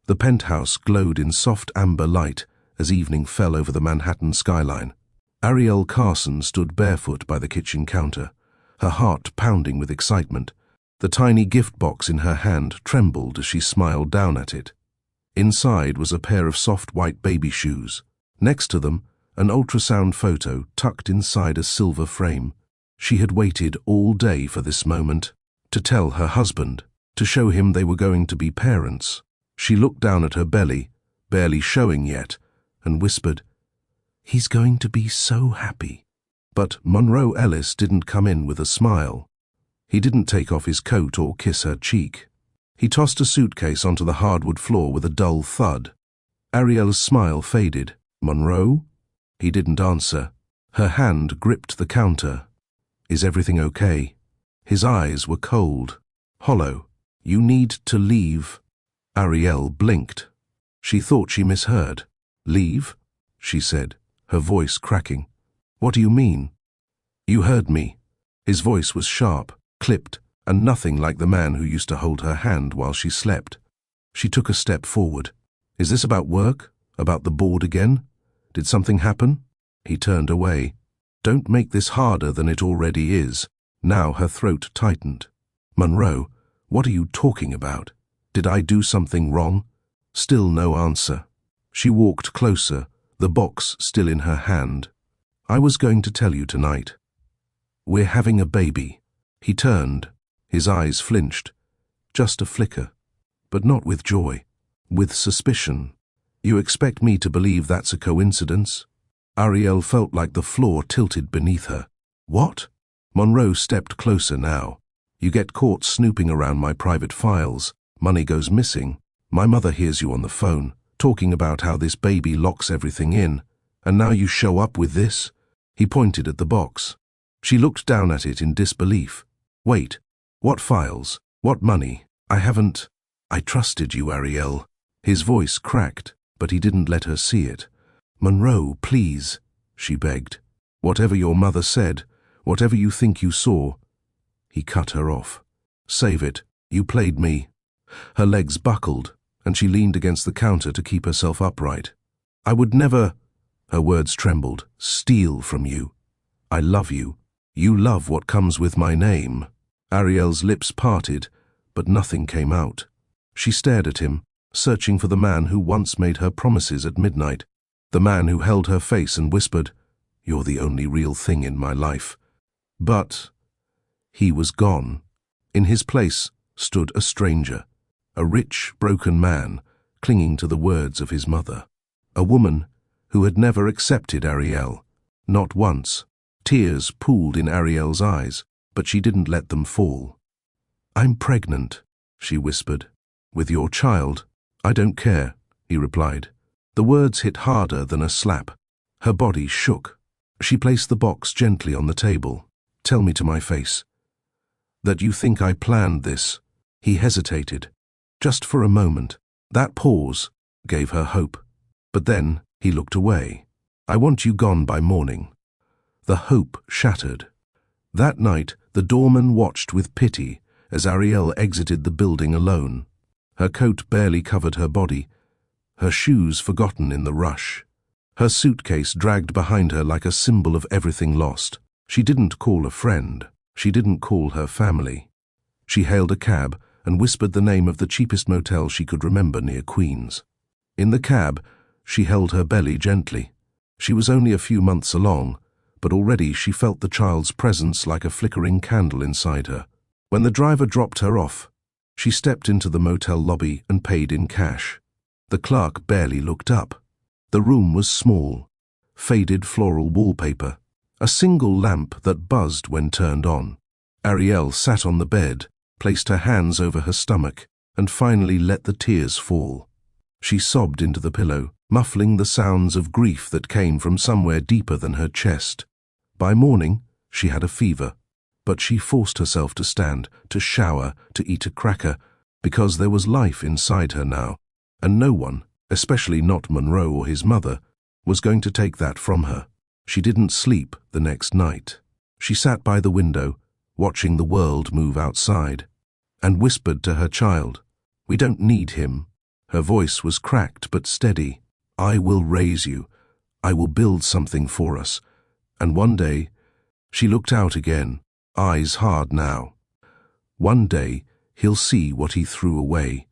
The penthouse glowed in soft amber light as evening fell over the Manhattan skyline. Ariel Carson stood barefoot by the kitchen counter, her heart pounding with excitement. The tiny gift box in her hand trembled as she smiled down at it. Inside was a pair of soft white baby shoes. Next to them, an ultrasound photo tucked inside a silver frame. She had waited all day for this moment, to tell her husband, to show him they were going to be parents. She looked down at her belly, barely showing yet, and whispered, "He's going to be so happy." But Monroe Ellis didn't come in with a smile. He didn't take off his coat or kiss her cheek. He tossed a suitcase onto the hardwood floor with a dull thud. Ariel's smile faded. "Monroe?" He didn't answer. Her hand gripped the counter. "Is everything okay?" His eyes were cold, hollow. "You need to leave." Ariel blinked. She thought she misheard. "Leave?" she said, her voice cracking. "What do you mean?" "You heard me." His voice was sharp, clipped, and nothing like the man who used to hold her hand while she slept. She took a step forward. "Is this about work? About the board again? Did something happen?" He turned away. "Don't make this harder than it already is." Now her throat tightened. "Monroe, what are you talking about? Did I do something wrong?" Still no answer. She walked closer, the box still in her hand. "I was going to tell you tonight. We're having a baby." He turned. His eyes flinched. Just a flicker. But not with joy. With suspicion. "You expect me to believe that's a coincidence?" Ariel felt like the floor tilted beneath her. "What?" Monroe stepped closer now. "You get caught snooping around my private files. Money goes missing. My mother hears you on the phone, talking about how this baby locks everything in. And now you show up with this?" He pointed at the box. She looked down at it in disbelief. "Wait, what files? What money? I haven't—" "I trusted you, Ariel." His voice cracked, but he didn't let her see it. "Monroe, please," she begged. "Whatever your mother said, whatever you think you saw." He cut her off. "Save it. You played me." Her legs buckled, and she leaned against the counter to keep herself upright. "I would never—" her words trembled, "steal from you. I love you. You love what comes with my name." Ariel's lips parted, but nothing came out. She stared at him, searching for the man who once made her promises at midnight, the man who held her face and whispered, "You're the only real thing in my life." But he was gone. In his place stood a stranger, a rich, broken man, clinging to the words of his mother. A woman who had never accepted Ariel, not once. Tears pooled in Ariel's eyes, but she didn't let them fall. "I'm pregnant," she whispered. "With your child." "I don't care," he replied. The words hit harder than a slap. Her body shook. She placed the box gently on the table. "Tell me to my face that you think I planned this." He hesitated, just for a moment. That pause gave her hope. But then he looked away. "I want you gone by morning." The hope shattered. That night, the doorman watched with pity as Ariel exited the building alone. Her coat barely covered her body, her shoes forgotten in the rush. Her suitcase dragged behind her like a symbol of everything lost. She didn't call a friend. She didn't call her family. She hailed a cab and whispered the name of the cheapest motel she could remember near Queens. In the cab, she held her belly gently. She was only a few months along, but already she felt the child's presence like a flickering candle inside her. When the driver dropped her off, she stepped into the motel lobby and paid in cash. The clerk barely looked up. The room was small, faded floral wallpaper, a single lamp that buzzed when turned on. Ariel sat on the bed, placed her hands over her stomach, and finally let the tears fall. She sobbed into the pillow, muffling the sounds of grief that came from somewhere deeper than her chest. By morning, she had a fever, but she forced herself to stand, to shower, to eat a cracker, because there was life inside her now, and no one, especially not Monroe or his mother, was going to take that from her. She didn't sleep the next night. She sat by the window, watching the world move outside, and whispered to her child, "We don't need him. Her voice was cracked but steady. I will raise you. I will build something for us. And one day, she looked out again, eyes hard now. One day, he'll see what he threw away.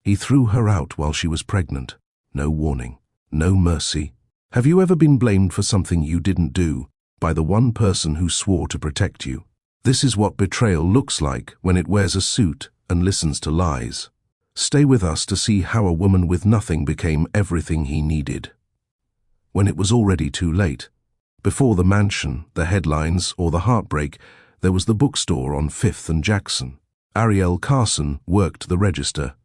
He threw her out while she was pregnant. No warning, no mercy. Have you ever been blamed for something you didn't do by the one person who swore to protect you? This is what betrayal looks like when it wears a suit and listens to lies. Stay with us to see how a woman with nothing became everything he needed. When it was already too late, before the mansion, the headlines, or the heartbreak, there was the bookstore on 5th and Jackson. Ariel Carson worked the register.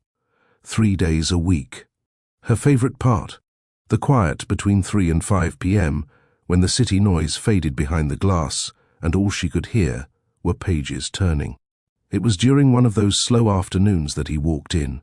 3 days a week. Her favorite part, the quiet between 3 and 5 p.m. when the city noise faded behind the glass and all she could hear were pages turning. It was during one of those slow afternoons that he walked in.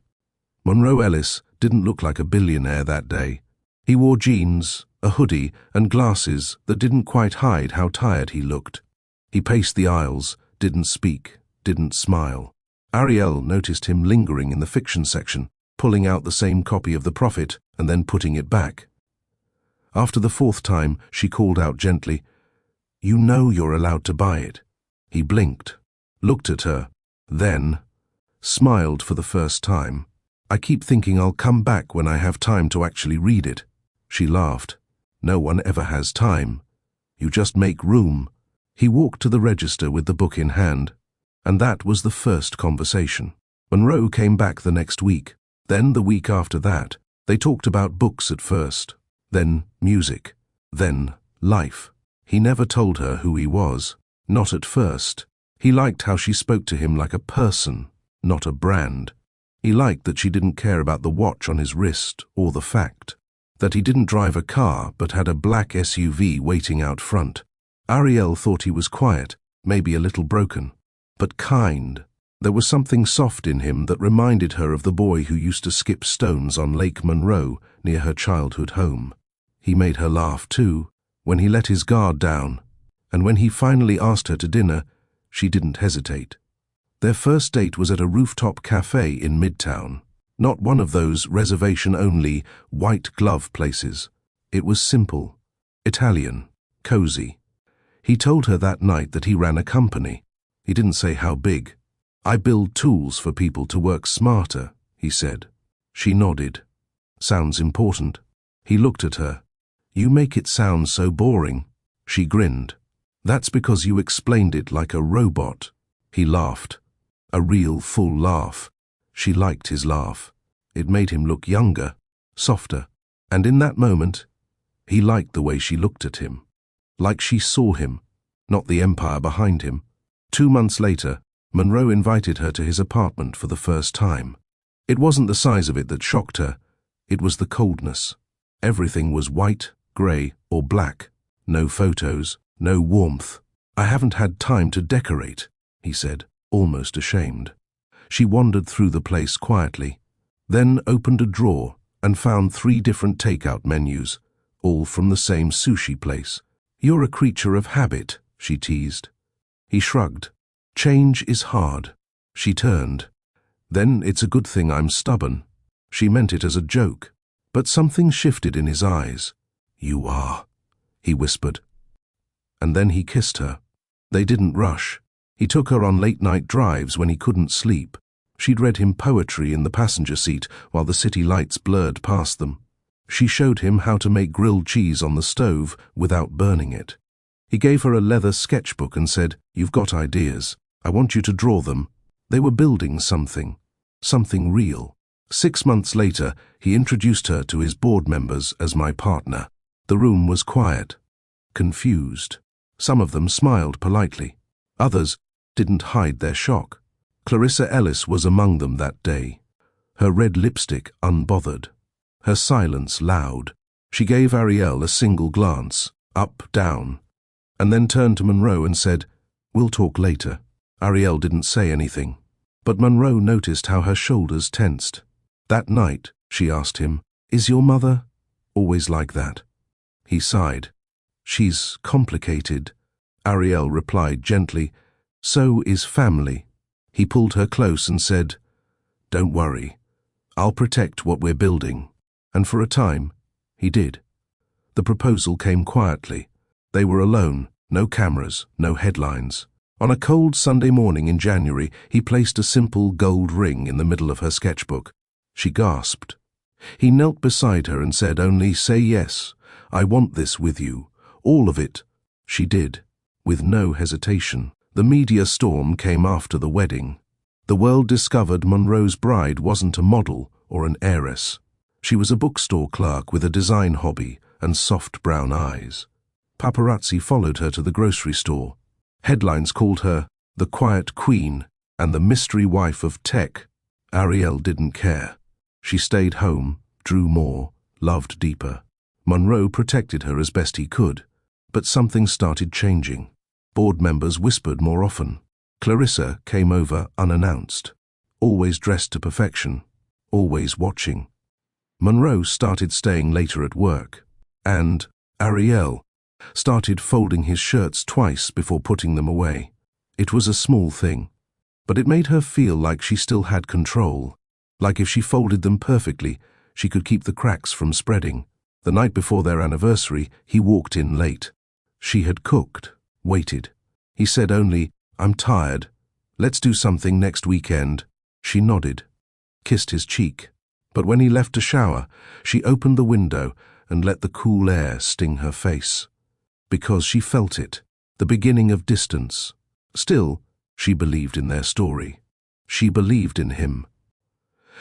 Monroe Ellis didn't look like a billionaire that day. He wore jeans, a hoodie, and glasses that didn't quite hide how tired he looked. He paced the aisles, didn't speak, didn't smile. Ariel noticed him lingering in the fiction section, pulling out the same copy of The Prophet and then putting it back. After the 4th time, she called out gently, "You know you're allowed to buy it." He blinked, looked at her, then smiled for the first time. "I keep thinking I'll come back when I have time to actually read it." She laughed. "No one ever has time. You just make room." He walked to the register with the book in hand, and that was the first conversation. Monroe came back the next week. Then the week after that, they talked about books at first, then music, then life. He never told her who he was, not at first. He liked how she spoke to him like a person, not a brand. He liked that she didn't care about the watch on his wrist or the fact that he didn't drive a car but had a black SUV waiting out front. Ariel thought he was quiet, maybe a little broken, but kind. There was something soft in him that reminded her of the boy who used to skip stones on Lake Monroe near her childhood home. He made her laugh too, when he let his guard down, and when he finally asked her to dinner, she didn't hesitate. Their first date was at a rooftop cafe in Midtown, not one of those reservation-only, white-glove places. It was simple, Italian, cozy. He told her that night that he ran a company. He didn't say how big. "I build tools for people to work smarter," he said. She nodded. "Sounds important." He looked at her. "You make it sound so boring." She grinned. "That's because you explained it like a robot." He laughed. A real, full laugh. She liked his laugh. It made him look younger, softer, and in that moment, he liked the way she looked at him. Like she saw him, not the empire behind him. 2 months later, Monroe invited her to his apartment for the first time. It wasn't the size of it that shocked her. It was the coldness. Everything was white, grey, or black. No photos, no warmth. "I haven't had time to decorate," he said, almost ashamed. She wandered through the place quietly, then opened a drawer and found 3 different takeout menus, all from the same sushi place. "You're a creature of habit," she teased. He shrugged. "Change is hard." She turned. "Then it's a good thing I'm stubborn." She meant it as a joke, but something shifted in his eyes. "You are," he whispered. And then he kissed her. They didn't rush. He took her on late-night drives when he couldn't sleep. She'd read him poetry in the passenger seat while the city lights blurred past them. She showed him how to make grilled cheese on the stove without burning it. He gave her a leather sketchbook and said, "You've got ideas. I want you to draw them." They were building something real. 6 months later, he introduced her to his board members as my partner. The room was quiet, confused. Some of them smiled politely. Others didn't hide their shock. Clarissa Ellis was among them that day, her red lipstick unbothered, her silence loud. She gave Ariel a single glance, up, down, and then turned to Monroe and said, "We'll talk later." Ariel didn't say anything, but Monroe noticed how her shoulders tensed. That night, she asked him, "Is your mother always like that?" He sighed. "She's complicated," Ariel replied gently. "So is family." He pulled her close and said, "Don't worry. I'll protect what we're building. And for a time, he did. The proposal came quietly. They were alone, no cameras, no headlines. On a cold Sunday morning in January, he placed a simple gold ring in the middle of her sketchbook. She gasped. He knelt beside her and said only, "Say yes. I want this with you. All of it." She did, with no hesitation. The media storm came after the wedding. The world discovered Monroe's bride wasn't a model or an heiress. She was a bookstore clerk with a design hobby and soft brown eyes. Paparazzi followed her to the grocery store. Headlines called her the quiet queen and the mystery wife of tech. Ariel didn't care. She stayed home, drew more, loved deeper. Monroe protected her as best he could. But something started changing. Board members whispered more often. Clarissa came over unannounced, always dressed to perfection, always watching. Monroe started staying later at work. And Ariel started folding his shirts twice before putting them away. It was a small thing, but it made her feel like she still had control, like if she folded them perfectly, she could keep the cracks from spreading. The night before their anniversary, he walked in late. She had cooked, waited. He said only, "I'm tired. Let's do something next weekend." She nodded, kissed his cheek. But when he left to shower, she opened the window and let the cool air sting her face. Because she felt it, the beginning of distance. Still, she believed in their story. She believed in him.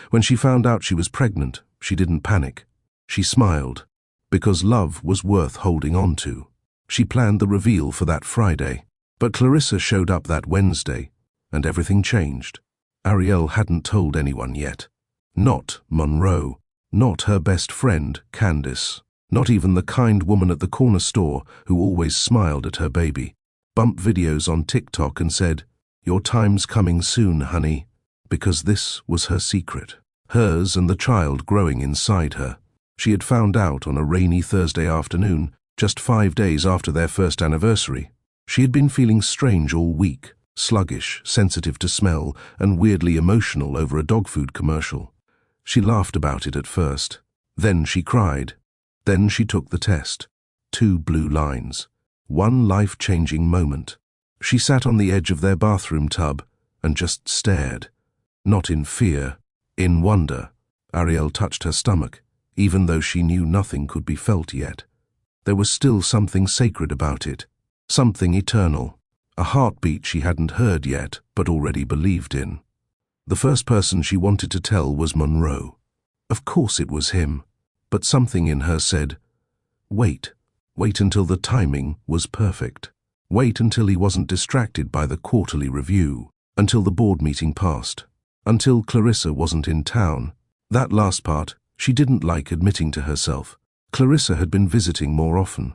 When she found out she was pregnant, she didn't panic. She smiled, because love was worth holding on to. She planned the reveal for that Friday, but Clarissa showed up that Wednesday, and everything changed. Ariel hadn't told anyone yet. Not Monroe, not her best friend, Candice, not even the kind woman at the corner store who always smiled at her baby, bumped videos on TikTok and said, "Your time's coming soon, honey," because this was her secret, hers and the child growing inside her. She had found out on a rainy Thursday afternoon, just 5 days after their first anniversary. She had been feeling strange all week, sluggish, sensitive to smell, and weirdly emotional over a dog food commercial. She laughed about it at first. Then she cried. Then she took the test. 2 blue lines. 1 life-changing moment. She sat on the edge of their bathroom tub and just stared. Not in fear, in wonder. Ariel touched her stomach, even though she knew nothing could be felt yet. There was still something sacred about it, something eternal, a heartbeat she hadn't heard yet but already believed in. The first person she wanted to tell was Monroe. Of course it was him, but something in her said, wait until the timing was perfect. Wait until he wasn't distracted by the quarterly review, until the board meeting passed, until Clarissa wasn't in town. That last part, she didn't like admitting to herself. Clarissa had been visiting more often,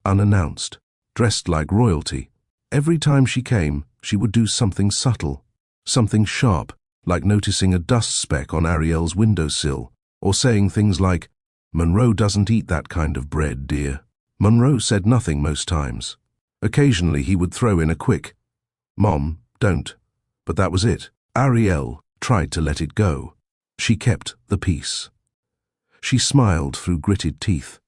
unannounced, dressed like royalty. Every time she came, she would do something subtle, something sharp, like noticing a dust speck on Ariel's windowsill, or saying things like, "Monroe doesn't eat that kind of bread, dear." Monroe said nothing most times. Occasionally he would throw in a quick, "Mom, don't." But that was it. Ariel tried to let it go. She kept the peace. She smiled through gritted teeth.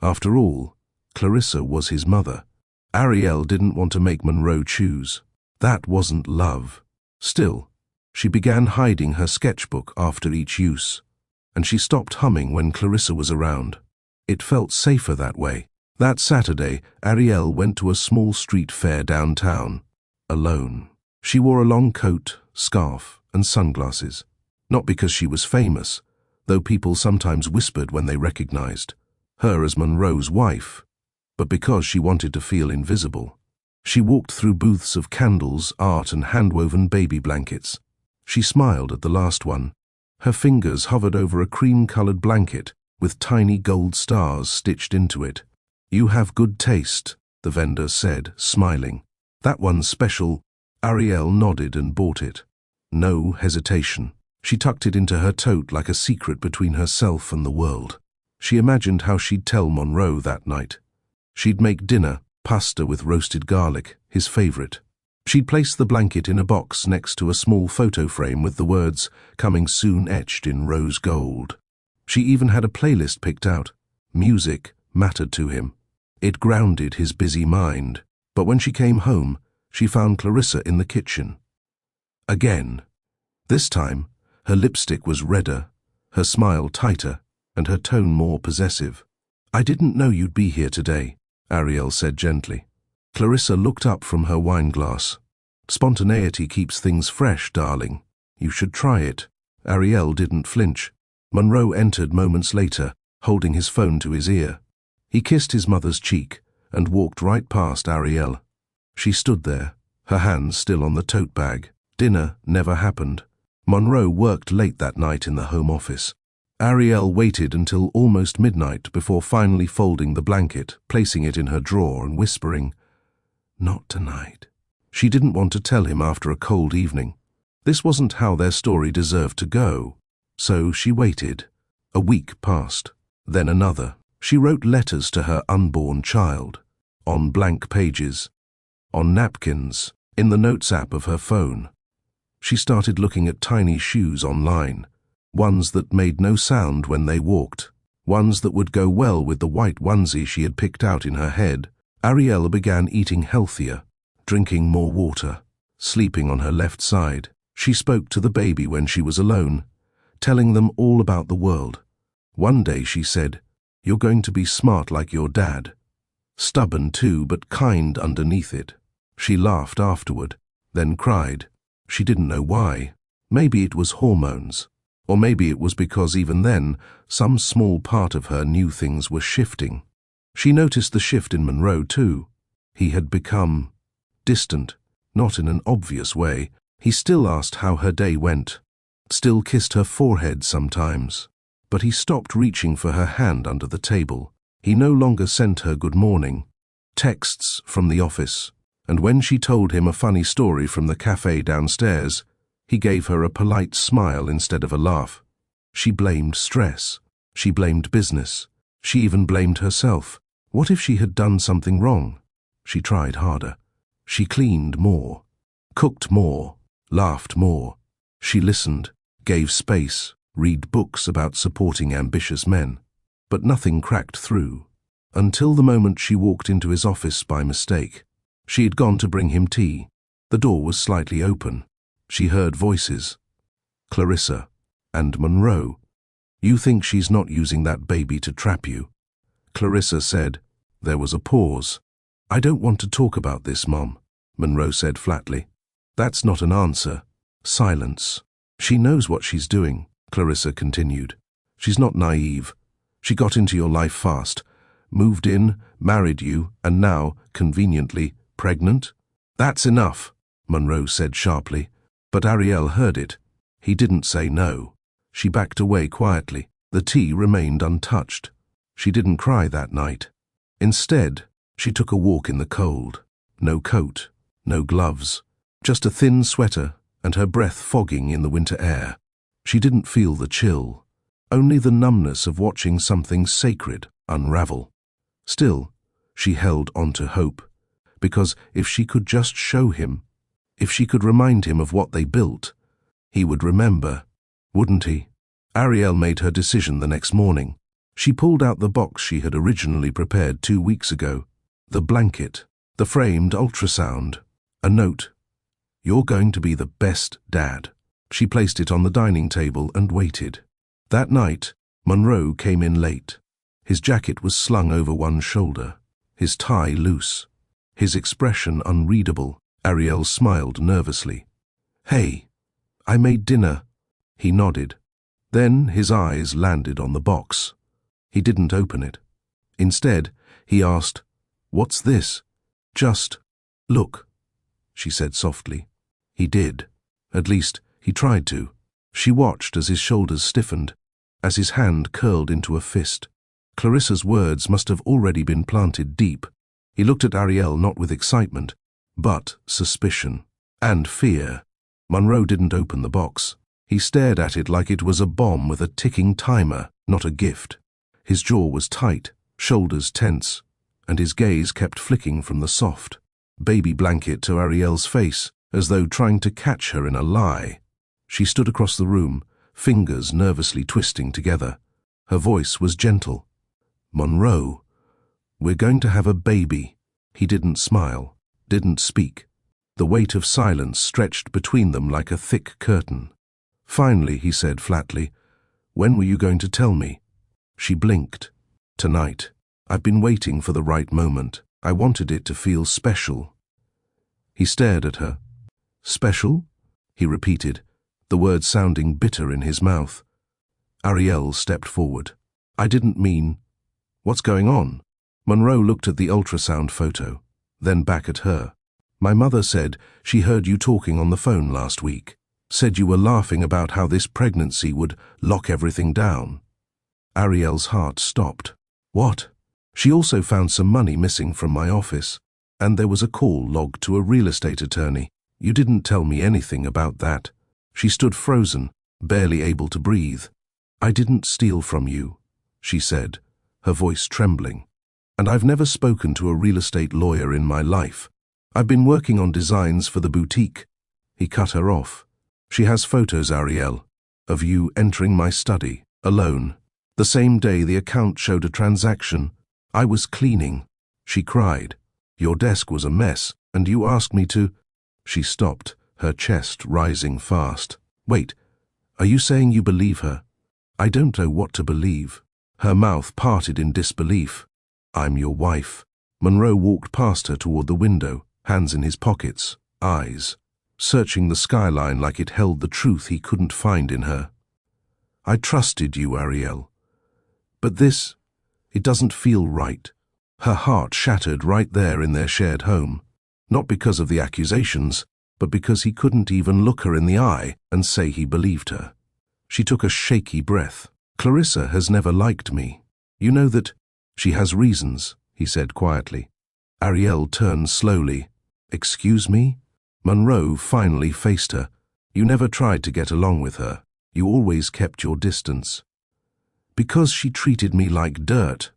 After all, Clarissa was his mother. Ariel didn't want to make Monroe choose. That wasn't love. Still, she began hiding her sketchbook after each use, and she stopped humming when Clarissa was around. It felt safer that way. That Saturday, Ariel went to a small street fair downtown, alone. She wore a long coat, scarf, and sunglasses. Not because she was famous, though people sometimes whispered when they recognized her as Monroe's wife, but because she wanted to feel invisible. She walked through booths of candles, art, and hand-woven baby blankets. She smiled at the last one. Her fingers hovered over a cream-colored blanket with tiny gold stars stitched into it. "You have good taste," the vendor said, smiling. "That one's special." Ariel nodded and bought it. No hesitation. She tucked it into her tote like a secret between herself and the world. She imagined how she'd tell Monroe that night. She'd make dinner, pasta with roasted garlic, his favorite. She'd placed the blanket in a box next to a small photo frame with the words "Coming Soon" etched in rose gold. She even had a playlist picked out. Music mattered to him. It grounded his busy mind. But when she came home, she found Clarissa in the kitchen. Again. This time, her lipstick was redder, her smile tighter, and her tone more possessive. "I didn't know you'd be here today," Ariel said gently. Clarissa looked up from her wine glass. "Spontaneity keeps things fresh, darling. You should try it." Ariel didn't flinch. Monroe entered moments later, holding his phone to his ear. He kissed his mother's cheek and walked right past Ariel. She stood there, her hands still on the tote bag. Dinner never happened. Monroe worked late that night in the Home Office. Ariel waited until almost midnight before finally folding the blanket, placing it in her drawer and whispering, "Not tonight." She didn't want to tell him after a cold evening. This wasn't how their story deserved to go. So she waited. A week passed, then another. She wrote letters to her unborn child, on blank pages, on napkins, in the Notes app of her phone. She started looking at tiny shoes online, ones that made no sound when they walked, ones that would go well with the white onesie she had picked out in her head. Ariel began eating healthier, drinking more water, sleeping on her left side. She spoke to the baby when she was alone, telling them all about the world. One day she said, "You're going to be smart like your dad. Stubborn too, but kind underneath it." She laughed afterward, then cried. She didn't know why. Maybe it was hormones, or maybe it was because even then, some small part of her knew things were shifting. She noticed the shift in Monroe too. He had become distant, not in an obvious way. He still asked how her day went, still kissed her forehead sometimes, but he stopped reaching for her hand under the table. He no longer sent her good morning, texts from the office, and when she told him a funny story from the cafe downstairs, he gave her a polite smile instead of a laugh. She blamed stress. She blamed business. She even blamed herself. What if she had done something wrong? She tried harder. She cleaned more, cooked more, laughed more. She listened, gave space, read books about supporting ambitious men. But nothing cracked through, until the moment she walked into his office by mistake. She had gone to bring him tea. The door was slightly open. She heard voices. Clarissa and Monroe. "You think she's not using that baby to trap you?" Clarissa said. There was a pause. "I don't want to talk about this, Mom," Monroe said flatly. "That's not an answer." Silence. "She knows what she's doing," Clarissa continued. "She's not naive. She got into your life fast, moved in, married you, and now, conveniently, pregnant." "That's enough," Monroe said sharply. But Ariel heard it. He didn't say no. She backed away quietly. The tea remained untouched. She didn't cry that night. Instead, she took a walk in the cold. No coat, no gloves, just a thin sweater and her breath fogging in the winter air. She didn't feel the chill, only the numbness of watching something sacred unravel. Still, she held on to hope, because if she could just show him, if she could remind him of what they built, he would remember, wouldn't he? Ariel made her decision the next morning. She pulled out the box she had originally prepared 2 weeks ago, the blanket, the framed ultrasound, a note. "You're going to be the best dad." She placed it on the dining table and waited. That night, Monroe came in late. His jacket was slung over one shoulder, his tie loose, his expression unreadable. Ariel smiled nervously. "Hey, I made dinner." He nodded. Then his eyes landed on the box. He didn't open it. Instead, he asked, "What's this?" "Just look," she said softly. He did. At least, he tried to. She watched as his shoulders stiffened, as his hand curled into a fist. Clarissa's words must have already been planted deep. He looked at Ariel not with excitement, but suspicion and fear. Monroe didn't open the box. He stared at it like it was a bomb with a ticking timer, not a gift. His jaw was tight, shoulders tense, and his gaze kept flicking from the soft, baby blanket to Ariel's face, as though trying to catch her in a lie. She stood across the room, fingers nervously twisting together. Her voice was gentle. "Monroe, we're going to have a baby." He didn't smile, didn't speak. The weight of silence stretched between them like a thick curtain. Finally, he said flatly, "When were you going to tell me?" She blinked. "Tonight. I've been waiting for the right moment. I wanted it to feel special." He stared at her. "Special?" he repeated, the words sounding bitter in his mouth. Ariel stepped forward. "I didn't mean... What's going on?" Monroe looked at the ultrasound photo, then back at her. "My mother said she heard you talking on the phone last week. Said you were laughing about how this pregnancy would lock everything down." Ariel's heart stopped. "What?" "She also found some money missing from my office, and there was a call logged to a real estate attorney. You didn't tell me anything about that." She stood frozen, barely able to breathe. "I didn't steal from you," she said, her voice trembling. "And I've never spoken to a real estate lawyer in my life. I've been working on designs for the boutique." He cut her off. "She has photos, Ariel, of you entering my study, alone. The same day the account showed a transaction. I was cleaning." She cried. "Your desk was a mess, and you asked me to—" She stopped, her chest rising fast. "Wait, are you saying you believe her?" "I don't know what to believe." Her mouth parted in disbelief. "I'm your wife." Monroe walked past her toward the window, hands in his pockets, eyes searching the skyline like it held the truth he couldn't find in her. "I trusted you, Ariel. But this, it doesn't feel right." Her heart shattered right there in their shared home, not because of the accusations, but because he couldn't even look her in the eye and say he believed her. She took a shaky breath. "Clarissa has never liked me. You know that." "She has reasons," he said quietly. Ariel turned slowly. "Excuse me?" Monroe finally faced her. "You never tried to get along with her. You always kept your distance." "Because she treated me like dirt,"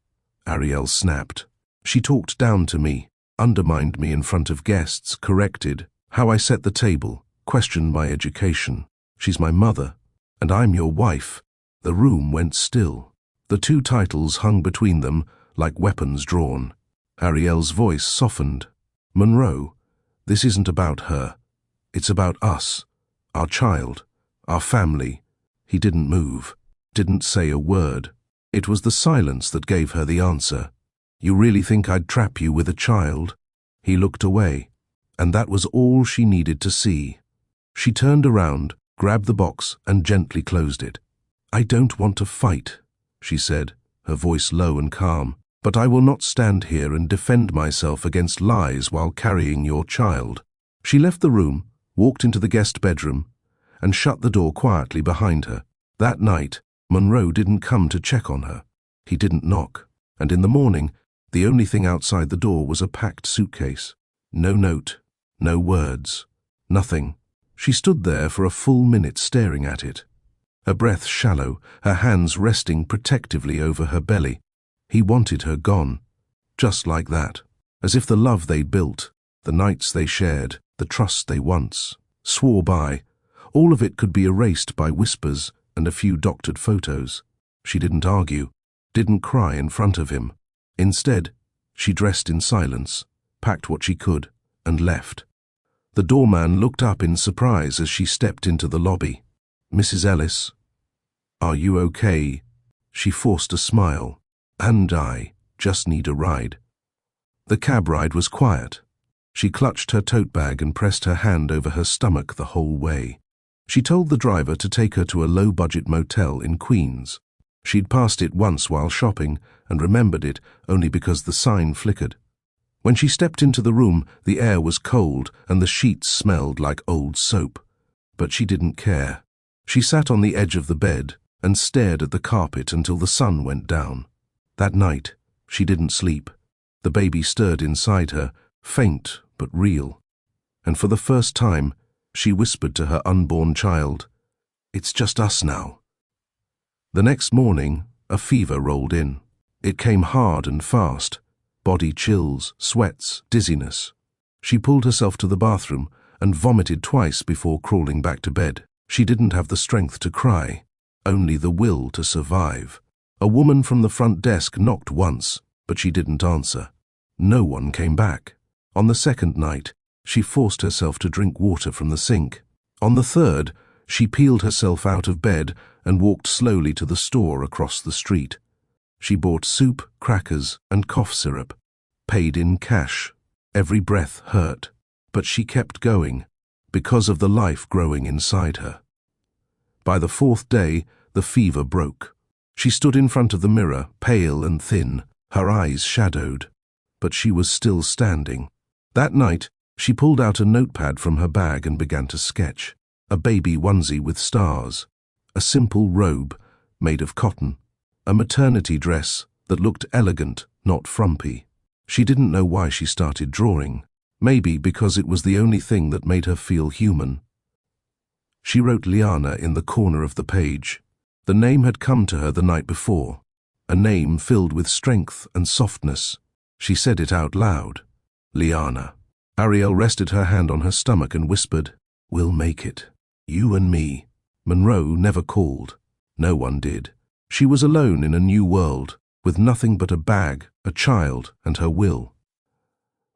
Ariel snapped. "She talked down to me, undermined me in front of guests, corrected how I set the table, questioned my education. She's my mother, and I'm your wife." The room went still. The two titles hung between them like weapons drawn. Ariel's voice softened. "Monroe, this isn't about her. It's about us, our child, our family." He didn't move, didn't say a word. It was the silence that gave her the answer. "You really think I'd trap you with a child?" He looked away, and that was all she needed to see. She turned around, grabbed the box, and gently closed it. "I don't want to fight," she said, her voice low and calm, "but I will not stand here and defend myself against lies while carrying your child." She left the room, walked into the guest bedroom, and shut the door quietly behind her. That night, Monroe didn't come to check on her. He didn't knock, and in the morning, the only thing outside the door was a packed suitcase. No note, no words, nothing. She stood there for a full minute staring at it, her breath shallow, her hands resting protectively over her belly. He wanted her gone, just like that, as if the love they built, the nights they shared, the trust they once swore by, all of it could be erased by whispers and a few doctored photos. She didn't argue, didn't cry in front of him. Instead, she dressed in silence, packed what she could, and left. The doorman looked up in surprise as she stepped into the lobby. "Mrs. Ellis, are you okay?" She forced a smile. "And I just need a ride." The cab ride was quiet. She clutched her tote bag and pressed her hand over her stomach the whole way. She told the driver to take her to a low-budget motel in Queens. She'd passed it once while shopping and remembered it only because the sign flickered. When she stepped into the room, the air was cold and the sheets smelled like old soap. But she didn't care. She sat on the edge of the bed and stared at the carpet until the sun went down. That night, she didn't sleep. The baby stirred inside her, faint but real. And for the first time, she whispered to her unborn child, "It's just us now." The next morning, a fever rolled in. It came hard and fast, body chills, sweats, dizziness. She pulled herself to the bathroom and vomited twice before crawling back to bed. She didn't have the strength to cry, only the will to survive. A woman from the front desk knocked once, but she didn't answer. No one came back. On the second night, she forced herself to drink water from the sink. On the third, she peeled herself out of bed and walked slowly to the store across the street. She bought soup, crackers, and cough syrup, paid in cash. Every breath hurt, but she kept going, because of the life growing inside her. By the fourth day, the fever broke. She stood in front of the mirror, pale and thin, her eyes shadowed, but she was still standing. That night, she pulled out a notepad from her bag and began to sketch. A baby onesie with stars, a simple robe made of cotton, a maternity dress that looked elegant, not frumpy. She didn't know why she started drawing, maybe because it was the only thing that made her feel human. She wrote Liana in the corner of the page. The name had come to her the night before, a name filled with strength and softness. She said it out loud. Liana. Ariel rested her hand on her stomach and whispered, "We'll make it. You and me." Monroe never called. No one did. She was alone in a new world, with nothing but a bag, a child, and her will.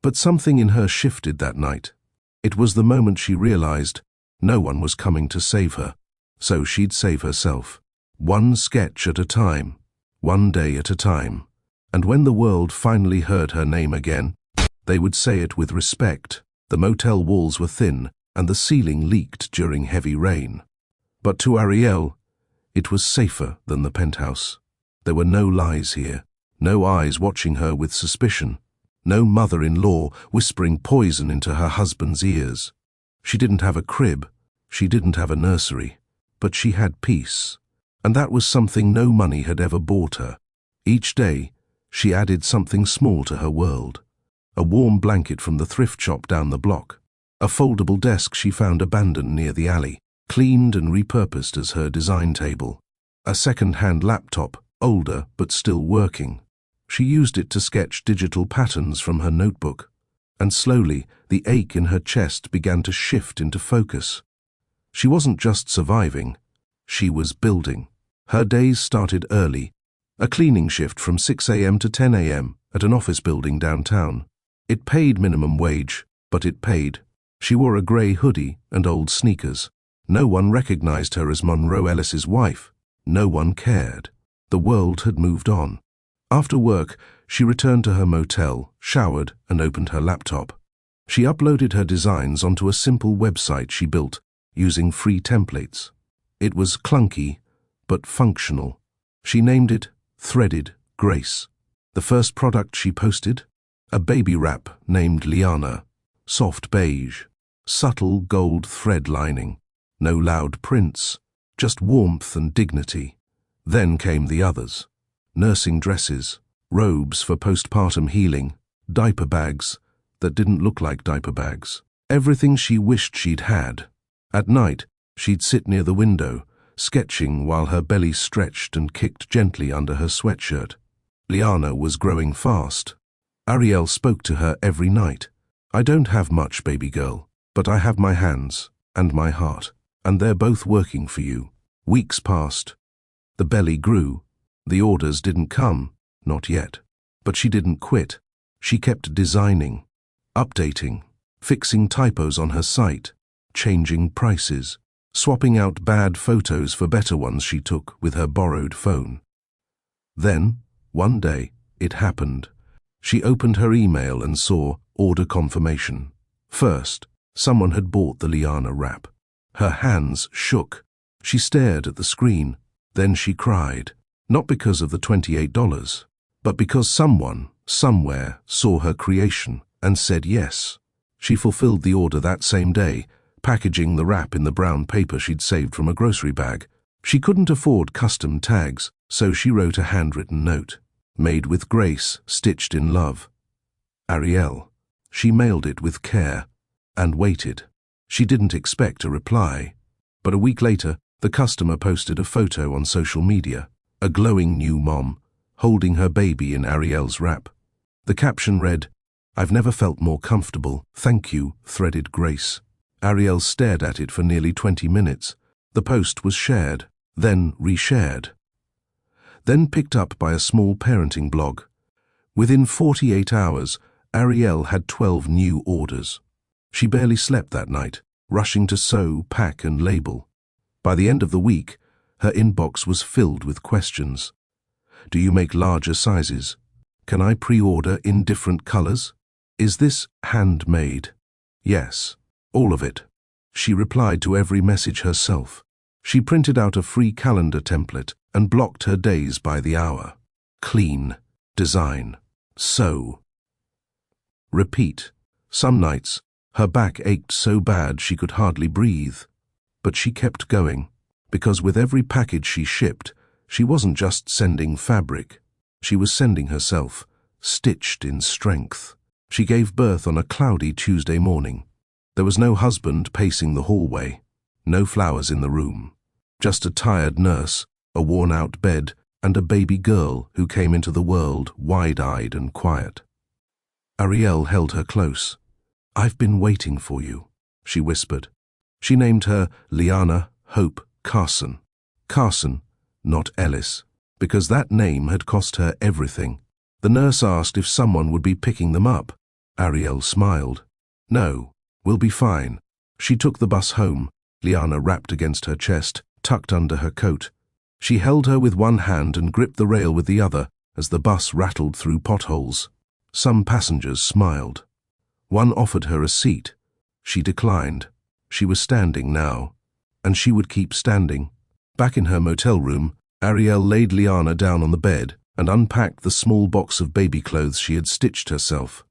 But something in her shifted that night. It was the moment she realized no one was coming to save her, so she'd save herself. One sketch at a time, one day at a time. And when the world finally heard her name again, they would say it with respect. The motel walls were thin, and the ceiling leaked during heavy rain. But to Ariel, it was safer than the penthouse. There were no lies here, no eyes watching her with suspicion, no mother-in-law whispering poison into her husband's ears. She didn't have a crib, she didn't have a nursery, but she had peace. And that was something no money had ever bought her. Each day, she added something small to her world. A warm blanket from the thrift shop down the block, a foldable desk she found abandoned near the alley, cleaned and repurposed as her design table, a second-hand laptop, older but still working. She used it to sketch digital patterns from her notebook, and slowly the ache in her chest began to shift into focus. She wasn't just surviving, she was building. Her days started early, a cleaning shift from 6 a.m. to 10 a.m. at an office building downtown. It paid minimum wage, but it paid. She wore a grey hoodie and old sneakers. No one recognized her as Monroe Ellis's wife. No one cared. The world had moved on. After work, she returned to her motel, showered, and opened her laptop. She uploaded her designs onto a simple website she built using free templates. It was clunky, but functional. She named it Threaded Grace. The first product she posted? A baby wrap named Liana. Soft beige, subtle gold thread lining. No loud prints, just warmth and dignity. Then came the others. Nursing dresses, robes for postpartum healing, diaper bags that didn't look like diaper bags. Everything she wished she'd had. At night, she'd sit near the window, sketching while her belly stretched and kicked gently under her sweatshirt. Liana was growing fast. Ariel spoke to her every night. "I don't have much, baby girl, but I have my hands and my heart, and they're both working for you." Weeks passed. The belly grew. The orders didn't come, not yet. But she didn't quit. She kept designing, updating, fixing typos on her site, changing prices, swapping out bad photos for better ones she took with her borrowed phone. Then, one day, it happened. She opened her email and saw order confirmation. First, someone had bought the Liana wrap. Her hands shook. She stared at the screen. Then she cried. Not because of the $28, but because someone, somewhere, saw her creation and said yes. She fulfilled the order that same day, packaging the wrap in the brown paper she'd saved from a grocery bag. She couldn't afford custom tags, so she wrote a handwritten note. Made with grace, stitched in love. Ariel. She mailed it with care and waited. She didn't expect a reply. But a week later, the customer posted a photo on social media, a glowing new mom, holding her baby in Ariel's wrap. The caption read, I've never felt more comfortable. Thank you, threaded Grace. Ariel stared at it for nearly 20 minutes. The post was shared, then reshared, then picked up by a small parenting blog. Within 48 hours, Ariel had 12 new orders. She barely slept that night, rushing to sew, pack, and label. By the end of the week, her inbox was filled with questions. Do you make larger sizes? Can I pre-order in different colors? Is this handmade? Yes, all of it. She replied to every message herself. She printed out a free calendar template and blocked her days by the hour. Clean, design, sew. Repeat. Some nights, her back ached so bad she could hardly breathe. But she kept going, because with every package she shipped, she wasn't just sending fabric. She was sending herself, stitched in strength. She gave birth on a cloudy Tuesday morning. There was no husband pacing the hallway, no flowers in the room, just a tired nurse, a worn-out bed, and a baby girl who came into the world wide-eyed and quiet. Ariel held her close. I've been waiting for you, she whispered. She named her Liana Hope Carson. Carson, not Ellis, because that name had cost her everything. The nurse asked if someone would be picking them up. Ariel smiled. No, we'll be fine. She took the bus home, Liana wrapped against her chest, tucked under her coat. She held her with one hand and gripped the rail with the other as the bus rattled through potholes. Some passengers smiled. One offered her a seat. She declined. She was standing now, and she would keep standing. Back in her motel room, Ariel laid Liana down on the bed and unpacked the small box of baby clothes she had stitched herself.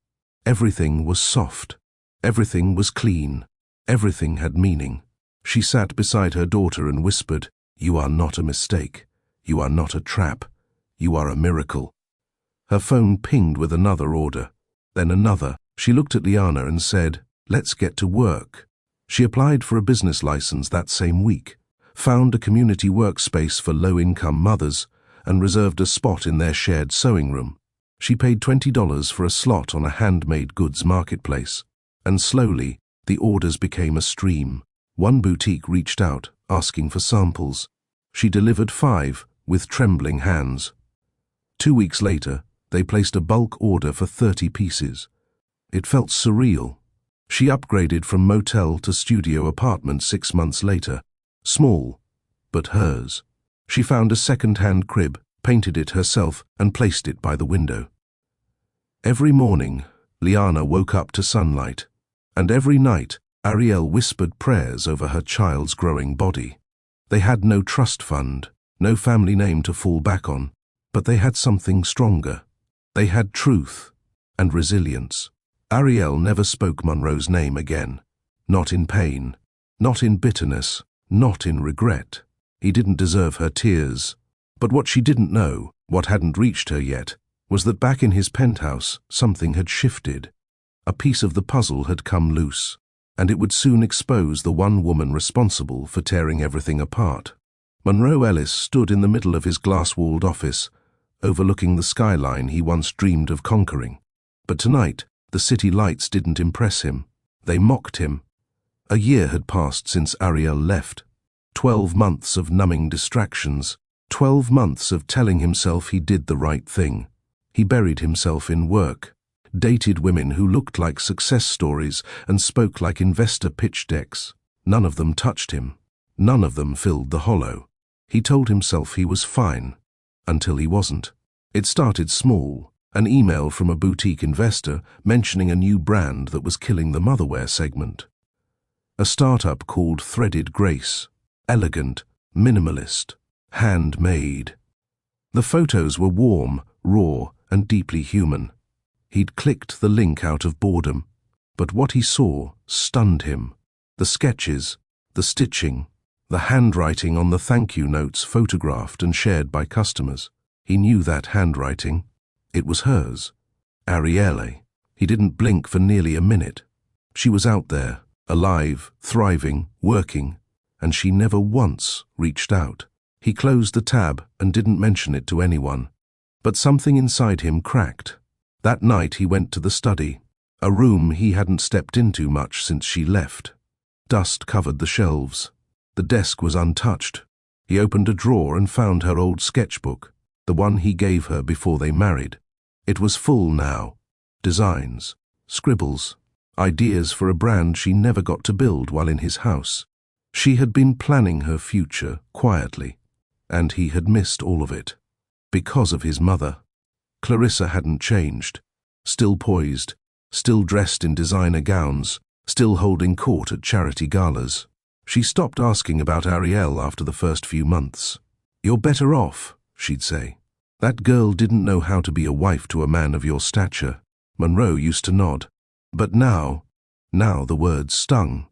Everything was soft. Everything was clean. Everything had meaning. She sat beside her daughter and whispered, "You are not a mistake. You are not a trap. You are a miracle." Her phone pinged with another order, then another. She looked at Liana and said, "Let's get to work." She applied for a business license that same week, found a community workspace for low-income mothers, and reserved a spot in their shared sewing room. She paid $20 for a slot on a handmade goods marketplace, and slowly the orders became a stream. One boutique reached out, asking for samples. She delivered 5 with trembling hands. 2 weeks later, they placed a bulk order for 30 pieces. It felt surreal. She upgraded from motel to studio apartment 6 months later. Small, but hers. She found a second-hand crib, painted it herself, and placed it by the window. Every morning, Liana woke up to sunlight, and every night, Ariel whispered prayers over her child's growing body. They had no trust fund, no family name to fall back on, but they had something stronger. They had truth and resilience. Ariel never spoke Monroe's name again. Not in pain, not in bitterness, not in regret. He didn't deserve her tears. But what she didn't know, what hadn't reached her yet, was that back in his penthouse, something had shifted. A piece of the puzzle had come loose, and it would soon expose the one woman responsible for tearing everything apart. Monroe Ellis stood in the middle of his glass-walled office, overlooking the skyline he once dreamed of conquering. But tonight, the city lights didn't impress him. They mocked him. A year had passed since Ariel left. 12 months of numbing distractions. 12 months of telling himself he did the right thing. He buried himself in work, dated women who looked like success stories and spoke like investor pitch decks. None of them touched him. None of them filled the hollow. He told himself he was fine, until he wasn't. It started small, an email from a boutique investor mentioning a new brand that was killing the motherwear segment. A startup called Threaded Grace. Elegant, minimalist, handmade. The photos were warm, raw, and deeply human. He'd clicked the link out of boredom, but what he saw stunned him. The sketches, the stitching, the handwriting on the thank you notes photographed and shared by customers. He knew that handwriting. It was hers. Arielle. He didn't blink for nearly a minute. She was out there, alive, thriving, working, and she never once reached out. He closed the tab and didn't mention it to anyone. But something inside him cracked. That night he went to the study, A room he hadn't stepped into much since she left. Dust covered the shelves. The desk was untouched. He opened a drawer and found her old sketchbook, the one he gave her before they married. It was full now. Designs, scribbles, ideas for a brand she never got to build while in his house. She had been planning her future quietly, and he had missed all of it. Because of his mother. Clarissa hadn't changed. Still poised, still dressed in designer gowns, still holding court at charity galas. She stopped asking about Ariel after the first few months. "You're better off," she'd say. "That girl didn't know how to be a wife to a man of your stature." Monroe used to nod. But now the words stung.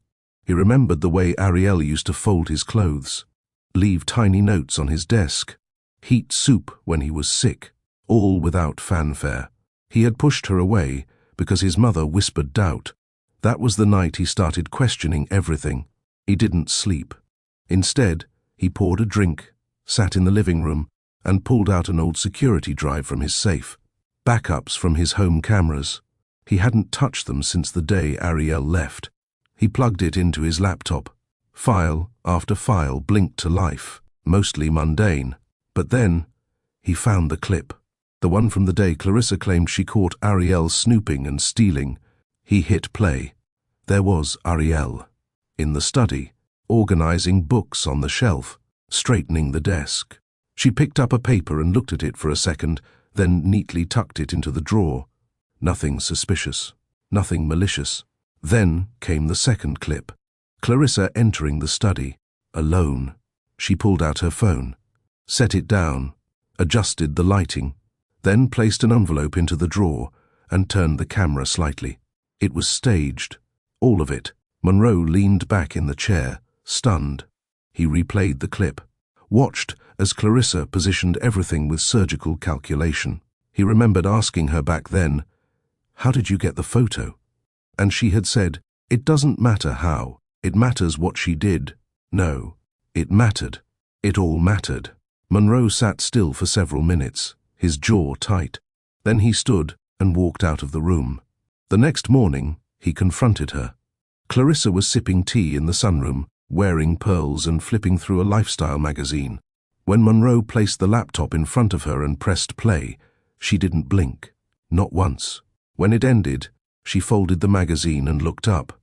He remembered the way Ariel used to fold his clothes, leave tiny notes on his desk, heat soup when he was sick, all without fanfare. He had pushed her away because his mother whispered doubt. That was the night he started questioning everything. He didn't sleep. Instead, he poured a drink, sat in the living room, and pulled out an old security drive from his safe. Backups from his home cameras. He hadn't touched them since the day Ariel left. He plugged it into his laptop. File after file blinked to life, mostly mundane. But then, he found the clip. The one from the day Clarissa claimed she caught Ariel snooping and stealing. He hit play. There was Ariel, in the study, organizing books on the shelf, straightening the desk. She picked up a paper and looked at it for a second, then neatly tucked it into the drawer. Nothing suspicious, nothing malicious. Then came the second clip. Clarissa entering the study, alone. She pulled out her phone, set it down, adjusted the lighting, then placed an envelope into the drawer and turned the camera slightly. It was staged, all of it. Monroe leaned back in the chair, stunned. He replayed the clip, watched as Clarissa positioned everything with surgical calculation. He remembered asking her back then, "How did you get the photo?" And she had said, "It doesn't matter how, it matters what she did." No, it mattered. It all mattered. Monroe sat still for several minutes, his jaw tight. Then he stood and walked out of the room. The next morning, he confronted her. Clarissa was sipping tea in the sunroom, wearing pearls and flipping through a lifestyle magazine. When Monroe placed the laptop in front of her and pressed play, she didn't blink, not once. When it ended, she folded the magazine and looked up.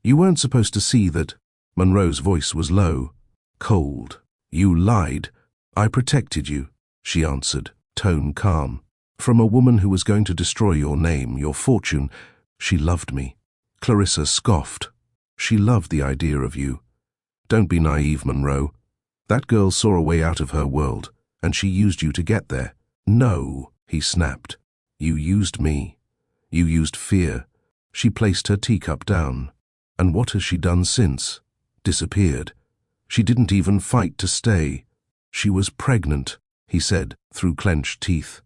"You weren't supposed to see that." Monroe's voice was low, cold. "You lied. I protected you," she answered, tone calm. "From a woman who was going to destroy your name, your fortune. She loved me." Clarissa scoffed. "She loved the idea of you. Don't be naive, Monroe. That girl saw a way out of her world, and she used you to get there." "No," he snapped. "You used me. You used fear." She placed her teacup down. "And what has she done since?" "Disappeared. She didn't even fight to stay." "She was pregnant," he said through clenched teeth,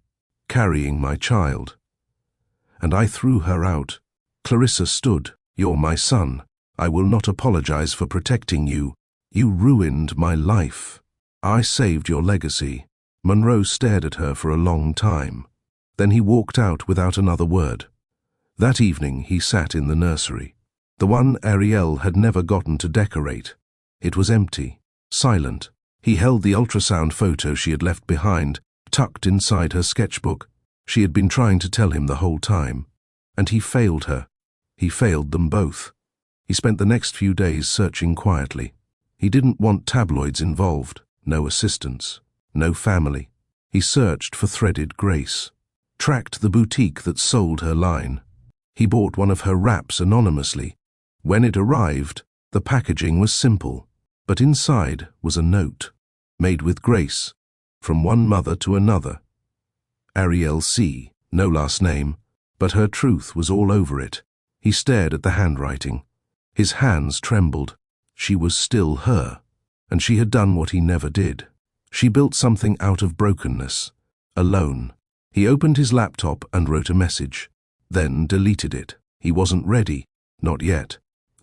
"carrying my child. And I threw her out." Clarissa stood. "You're my son. I will not apologize for protecting you. You ruined my life. I saved your legacy." Monroe stared at her for a long time. Then he walked out without another word. That evening he sat in the nursery, the one Ariel had never gotten to decorate. It was empty, silent. He held the ultrasound photo she had left behind, tucked inside her sketchbook. She had been trying to tell him the whole time. And he failed her. He failed them both. He spent the next few days searching quietly. He didn't want tabloids involved, no assistants, no family. He searched for threaded grace, tracked the boutique that sold her line. He bought one of her wraps anonymously. When it arrived, the packaging was simple, but inside was a note, made with grace, from one mother to another. Ariel C., no last name, but her truth was all over it. He stared at the handwriting. His hands trembled. She was still her, and she had done what he never did. She built something out of brokenness, alone. He opened his laptop and wrote a message, then deleted it. He wasn't ready, not yet.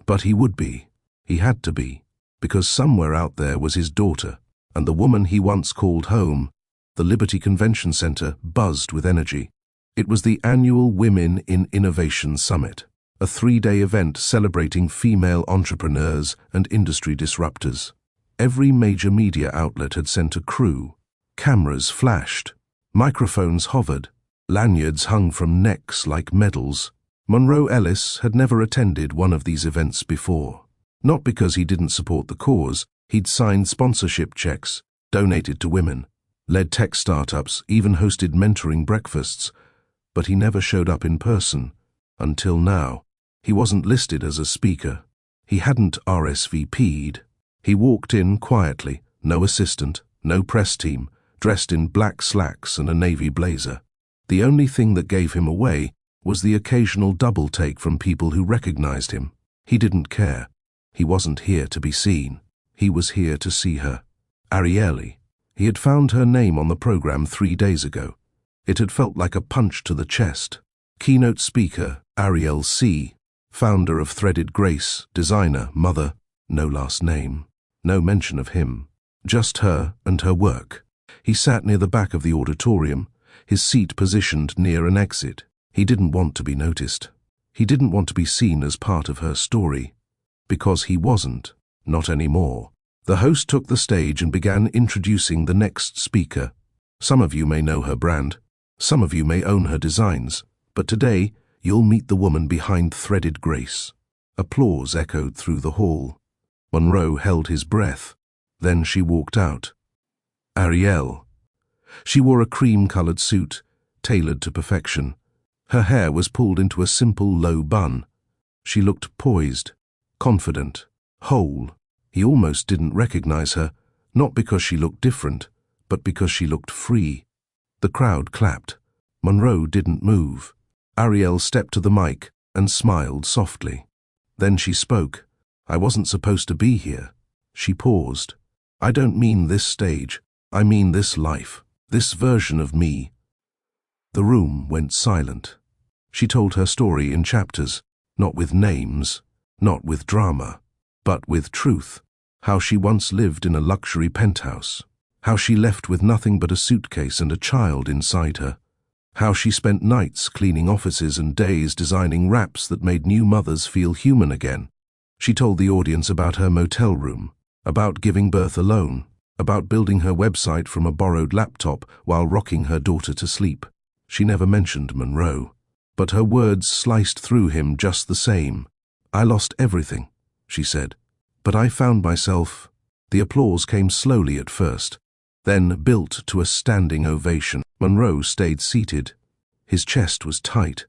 But he would be. He had to be, because somewhere out there was his daughter, and the woman he once called home. The Liberty Convention Center buzzed with energy. It was the annual Women in Innovation Summit, a 3-day event celebrating female entrepreneurs and industry disruptors. Every major media outlet had sent a crew. Cameras flashed, microphones hovered, lanyards hung from necks like medals. Monroe Ellis had never attended one of these events before. Not because he didn't support the cause. He'd signed sponsorship checks, donated to women, led tech startups, even hosted mentoring breakfasts, but he never showed up in person. Until now. He wasn't listed as a speaker. He hadn't RSVP'd. He walked in quietly, no assistant, no press team, dressed in black slacks and a navy blazer. The only thing that gave him away was the occasional double take from people who recognized him. He didn't care. He wasn't here to be seen. He was here to see her. Arielle. He had found her name on the program 3 days ago. It had felt like a punch to the chest. Keynote speaker, Arielle C., founder of Threaded Grace, designer, mother, no last name. No mention of him. Just her and her work. He sat near the back of the auditorium, his seat positioned near an exit. He didn't want to be noticed. He didn't want to be seen as part of her story. Because he wasn't. Not anymore. The host took the stage and began introducing the next speaker. Some of you may know her brand. Some of you may own her designs. But today, you'll meet the woman behind Threaded Grace. Applause echoed through the hall. Monroe held his breath. Then she walked out. Arielle. She wore a cream-colored suit, tailored to perfection. Her hair was pulled into a simple low bun. She looked poised, confident, whole. He almost didn't recognize her, not because she looked different, but because she looked free. The crowd clapped. Monroe didn't move. Arielle stepped to the mic and smiled softly. Then she spoke. I wasn't supposed to be here. She paused. I don't mean this stage. I mean this life, this version of me. The room went silent. She told her story in chapters, not with names, not with drama, but with truth. How she once lived in a luxury penthouse. How she left with nothing but a suitcase and a child inside her. How she spent nights cleaning offices and days designing wraps that made new mothers feel human again. She told the audience about her motel room, about giving birth alone, about building her website from a borrowed laptop while rocking her daughter to sleep. She never mentioned Monroe, but her words sliced through him just the same. I lost everything, she said, but I found myself. The applause came slowly at first, then built to a standing ovation. Monroe stayed seated. His chest was tight,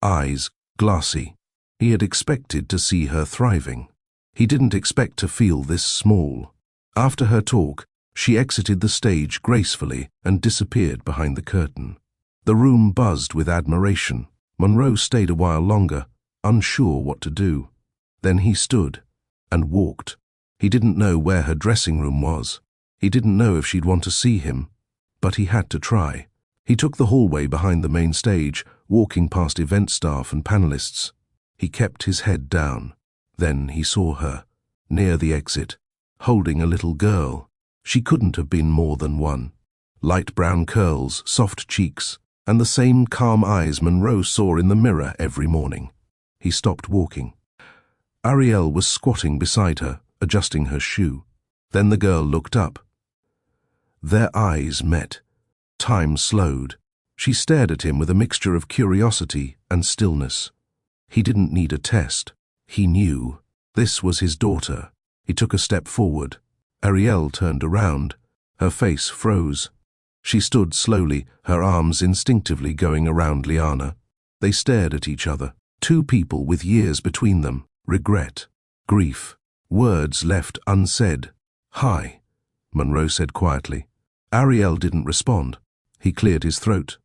eyes glassy. He had expected to see her thriving. He didn't expect to feel this small. After her talk, she exited the stage gracefully and disappeared behind the curtain. The room buzzed with admiration. Monroe stayed a while longer, unsure what to do. Then he stood and walked. He didn't know where her dressing room was. He didn't know if she'd want to see him, but he had to try. He took the hallway behind the main stage, walking past event staff and panelists. He kept his head down. Then he saw her, near the exit, holding a little girl. She couldn't have been more than one. Light brown curls, soft cheeks, and the same calm eyes Monroe saw in the mirror every morning. He stopped walking. Arielle was squatting beside her, adjusting her shoe. Then the girl looked up. Their eyes met. Time slowed. She stared at him with a mixture of curiosity and stillness. He didn't need a test. He knew. This was his daughter. He took a step forward. Arielle turned around. Her face froze. She stood slowly, her arms instinctively going around Liana. They stared at each other. Two people with years between them. Regret. Grief. Words left unsaid. Hi, Monroe said quietly. Arielle didn't respond. He cleared his throat.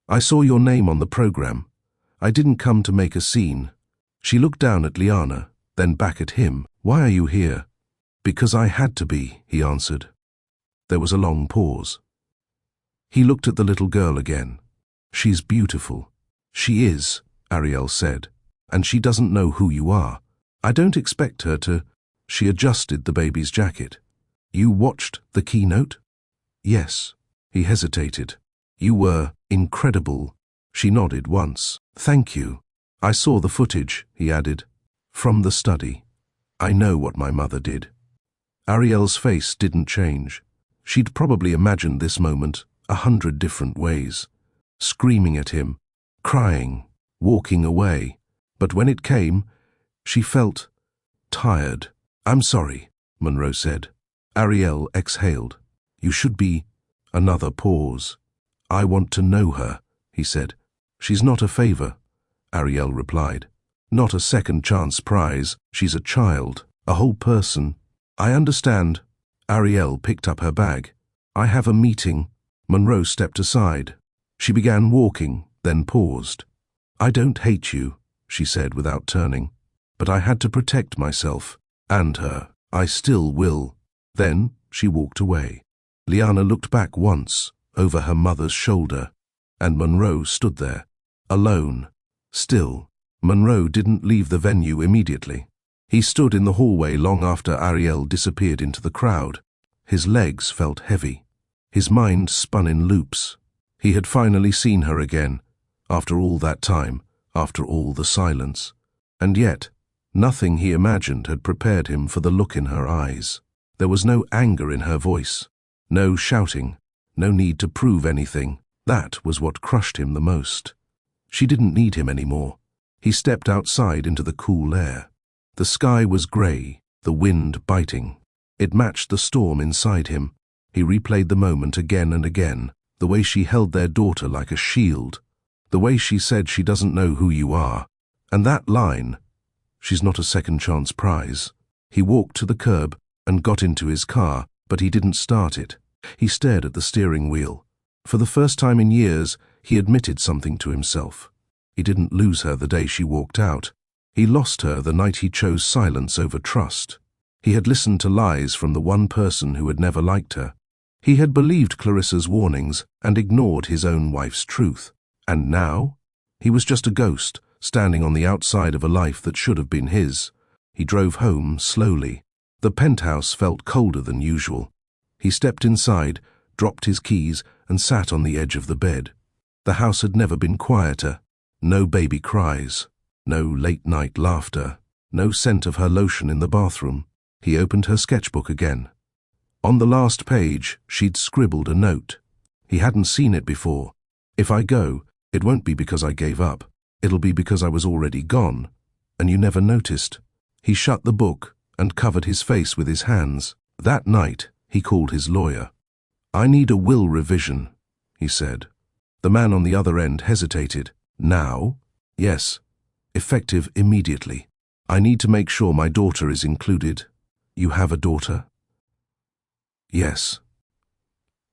I saw your name on the program. I didn't come to make a scene. She looked down at Liana, then back at him. Why are you here? Because I had to be, he answered. There was a long pause. He looked at the little girl again. She's beautiful. She is, Arielle said, and she doesn't know who you are. I don't expect her to. She adjusted the baby's jacket. You watched the keynote? Yes. He hesitated. You were incredible. She nodded once. "Thank you. I saw the footage," he added. "From the study. I know what my mother did." Ariel's face didn't change. She'd probably imagined this moment 100 different ways. Screaming at him, crying, walking away. But when it came, she felt tired. "I'm sorry," Monroe said. Ariel exhaled. "You should be—" Another pause. "I want to know her," he said. "She's not a favor," Ariel replied. "Not a second chance prize. She's a child, a whole person." "I understand." Ariel picked up her bag. "I have a meeting." Monroe stepped aside. She began walking, then paused. "I don't hate you," she said without turning. "But I had to protect myself, and her. I still will." Then she walked away. Liana looked back once, over her mother's shoulder, and Monroe stood there, alone, still. Monroe didn't leave the venue immediately. He stood in the hallway long after Ariel disappeared into the crowd. His legs felt heavy. His mind spun in loops. He had finally seen her again, after all that time, after all the silence. And yet, nothing he imagined had prepared him for the look in her eyes. There was no anger in her voice, no shouting, no need to prove anything. That was what crushed him the most. She didn't need him anymore. He stepped outside into the cool air. The sky was grey, the wind biting. It matched the storm inside him. He replayed the moment again and again, the way she held their daughter like a shield, the way she said she doesn't know who you are, and that line, "She's not a second chance prize." He walked to the curb and got into his car, but he didn't start it. He stared at the steering wheel. For the first time in years, he admitted something to himself. He didn't lose her the day she walked out. He lost her the night he chose silence over trust. He had listened to lies from the one person who had never liked her. He had believed Clarissa's warnings and ignored his own wife's truth. And now? He was just a ghost, standing on the outside of a life that should have been his. He drove home slowly. The penthouse felt colder than usual. He stepped inside, dropped his keys, and sat on the edge of the bed. The house had never been quieter. No baby cries, no late-night laughter, no scent of her lotion in the bathroom. He opened her sketchbook again. On the last page, she'd scribbled a note. He hadn't seen it before. "If I go, it won't be because I gave up. It'll be because I was already gone, and you never noticed." He shut the book and covered his face with his hands. That night, he called his lawyer. "I need a will revision," he said. The man on the other end hesitated. "Now?" "Yes. Effective immediately. I need to make sure my daughter is included." "You have a daughter?" "Yes."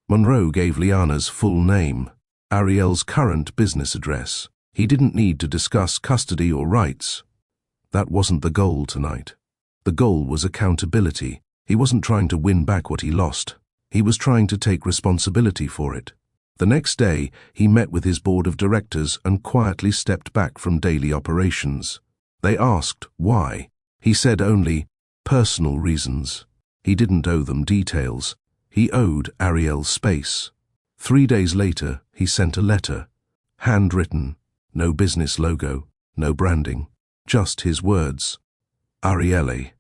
Monroe gave Liana's full name, Ariel's current business address. He didn't need to discuss custody or rights. That wasn't the goal tonight. The goal was accountability. He wasn't trying to win back what he lost. He was trying to take responsibility for it. The next day, he met with his board of directors and quietly stepped back from daily operations. They asked why. He said only, personal reasons. He didn't owe them details. He owed Ariel space. 3 days later, he sent a letter. Handwritten, no business logo, no branding, just his words. "Arielle,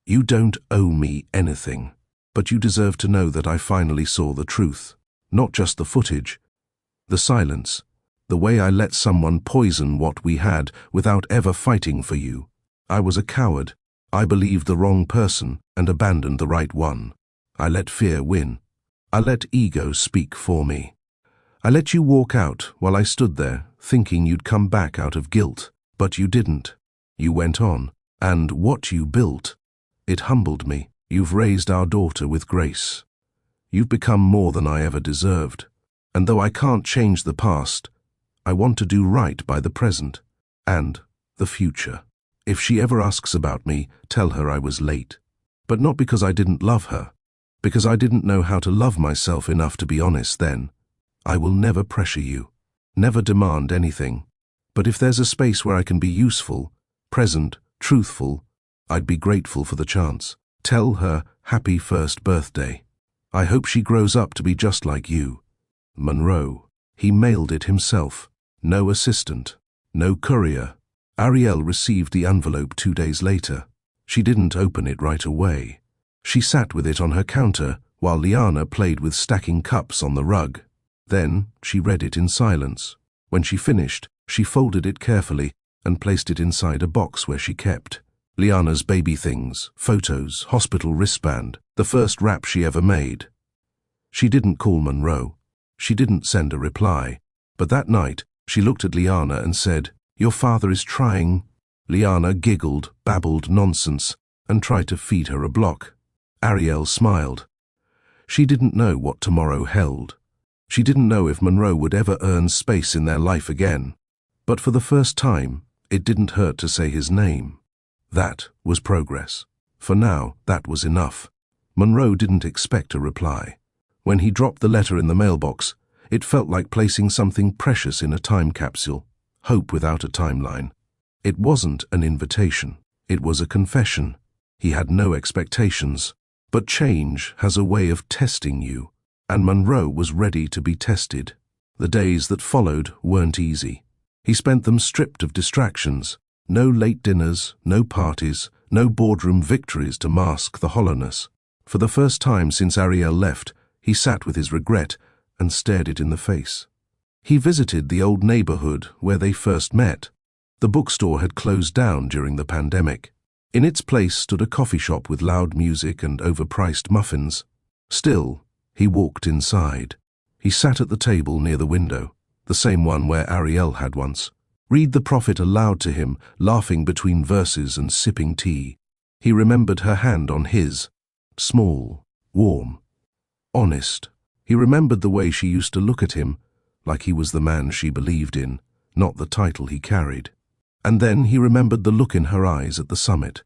you don't owe me anything, but you deserve to know that I finally saw the truth. Not just the footage, the silence, the way I let someone poison what we had without ever fighting for you. I was a coward. I believed the wrong person and abandoned the right one. I let fear win. I let ego speak for me. I let you walk out while I stood there, thinking you'd come back out of guilt, but you didn't. You went on, and what you built, it humbled me. You've raised our daughter with grace. You've become more than I ever deserved. And though I can't change the past, I want to do right by the present and the future. If she ever asks about me, tell her I was late. But not because I didn't love her, because I didn't know how to love myself enough to be honest then. I will never pressure you, never demand anything. But if there's a space where I can be useful, present, truthful, I'd be grateful for the chance. Tell her happy first birthday. I hope she grows up to be just like you." Monroe. He mailed it himself. No assistant. No courier. Ariel received the envelope 2 days later. She didn't open it right away. She sat with it on her counter while Liana played with stacking cups on the rug. Then she read it in silence. When she finished, she folded it carefully and placed it inside a box where she kept Liana's baby things, photos, hospital wristband, the first wrap she ever made. She didn't call Monroe. She didn't send a reply. But that night, she looked at Liana and said, "Your father is trying." Liana giggled, babbled nonsense, and tried to feed her a block. Ariel smiled. She didn't know what tomorrow held. She didn't know if Monroe would ever earn space in their life again. But for the first time, it didn't hurt to say his name. That was progress. For now, that was enough. Monroe didn't expect a reply. When he dropped the letter in the mailbox, it felt like placing something precious in a time capsule, hope without a timeline. It wasn't an invitation. It was a confession. He had no expectations. But change has a way of testing you, and Monroe was ready to be tested. The days that followed weren't easy. He spent them stripped of distractions. No late dinners, no parties, no boardroom victories to mask the hollowness. For the first time since Ariel left, he sat with his regret and stared it in the face. He visited the old neighborhood where they first met. The bookstore had closed down during the pandemic. In its place stood a coffee shop with loud music and overpriced muffins. Still, he walked inside. He sat at the table near the window, the same one where Ariel had once. Read the Prophet aloud to him, laughing between verses and sipping tea. He remembered her hand on his, small, warm, honest. He remembered the way she used to look at him, like he was the man she believed in, not the title he carried. And then he remembered the look in her eyes at the summit.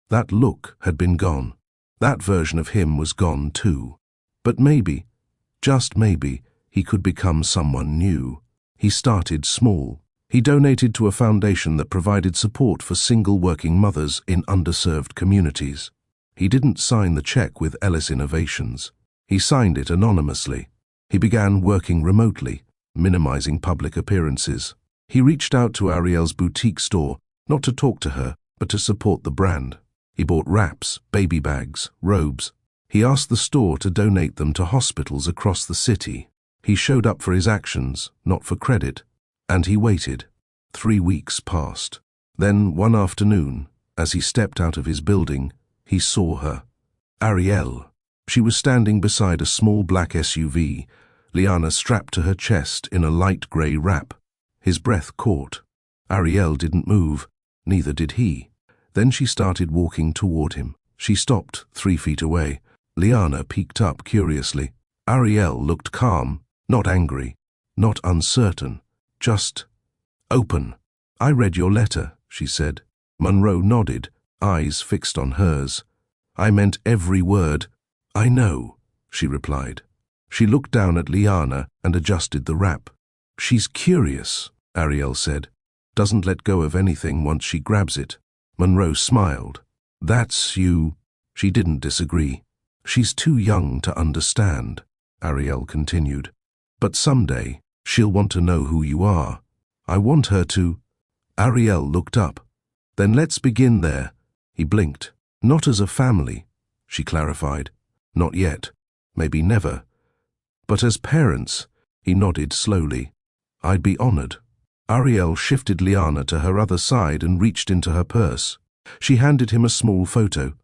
That look had been gone. That version of him was gone too. But maybe, just maybe, he could become someone new. He started small. He donated to a foundation that provided support for single working mothers in underserved communities. He didn't sign the check with Ellis Innovations. He signed it anonymously. He began working remotely, minimizing public appearances. He reached out to Ariel's boutique store, not to talk to her, but to support the brand. He bought wraps, baby bags, robes. He asked the store to donate them to hospitals across the city. He showed up for his actions, not for credit. And he waited. 3 weeks passed. Then, one afternoon, as he stepped out of his building, he saw her. Ariel. She was standing beside a small black SUV, Liana strapped to her chest in a light grey wrap. His breath caught. Ariel didn't move, neither did he. Then she started walking toward him. She stopped 3 feet away. Liana peeked up curiously. Ariel looked calm, not angry, not uncertain. Just open. "I read your letter," she said. Monroe nodded, eyes fixed on hers. "I meant every word." "I know," she replied. She looked down at Liana and adjusted the wrap. "She's curious," Ariel said. "Doesn't let go of anything once she grabs it." Monroe smiled. "That's you." She didn't disagree. "She's too young to understand," Ariel continued. "But someday, she'll want to know who you are. I want her to." Ariel looked up. "Then let's begin there." He blinked. "Not as a family," she clarified. "Not yet. Maybe never. But as parents," he nodded slowly. "I'd be honored." Ariel shifted Liana to her other side and reached into her purse. She handed him a small photo.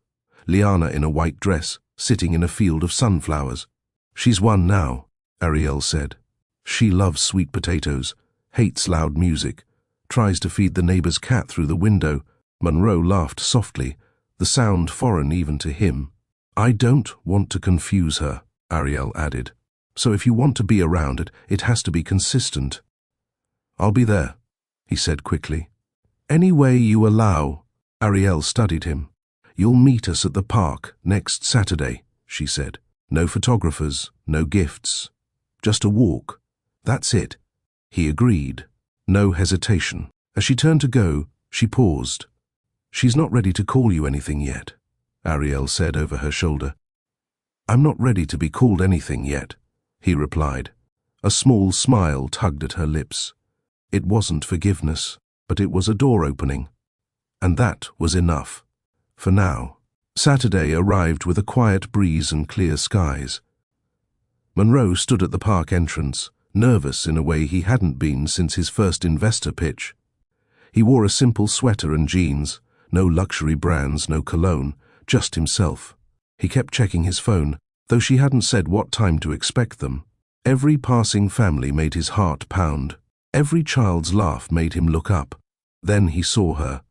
Liana in a white dress, sitting in a field of sunflowers. "She's one now," Ariel said. "She loves sweet potatoes, hates loud music, tries to feed the neighbor's cat through the window." Monroe laughed softly, the sound foreign even to him. "I don't want to confuse her," Ariel added. "So if you want to be around it, it has to be consistent." "I'll be there," he said quickly. "Any way you allow." Ariel studied him. "You'll meet us at the park next Saturday," she said. "No photographers, no gifts. Just a walk. That's it." He agreed. No hesitation. As she turned to go, she paused. "She's not ready to call you anything yet," Ariel said over her shoulder. "I'm not ready to be called anything yet," he replied. A small smile tugged at her lips. It wasn't forgiveness, but it was a door opening. And that was enough. For now. Saturday arrived with a quiet breeze and clear skies. Monroe stood at the park entrance, nervous in a way he hadn't been since his first investor pitch. He wore a simple sweater and jeans, no luxury brands, no cologne, just himself. He kept checking his phone, though she hadn't said what time to expect them. Every passing family made his heart pound. Every child's laugh made him look up. Then he saw her,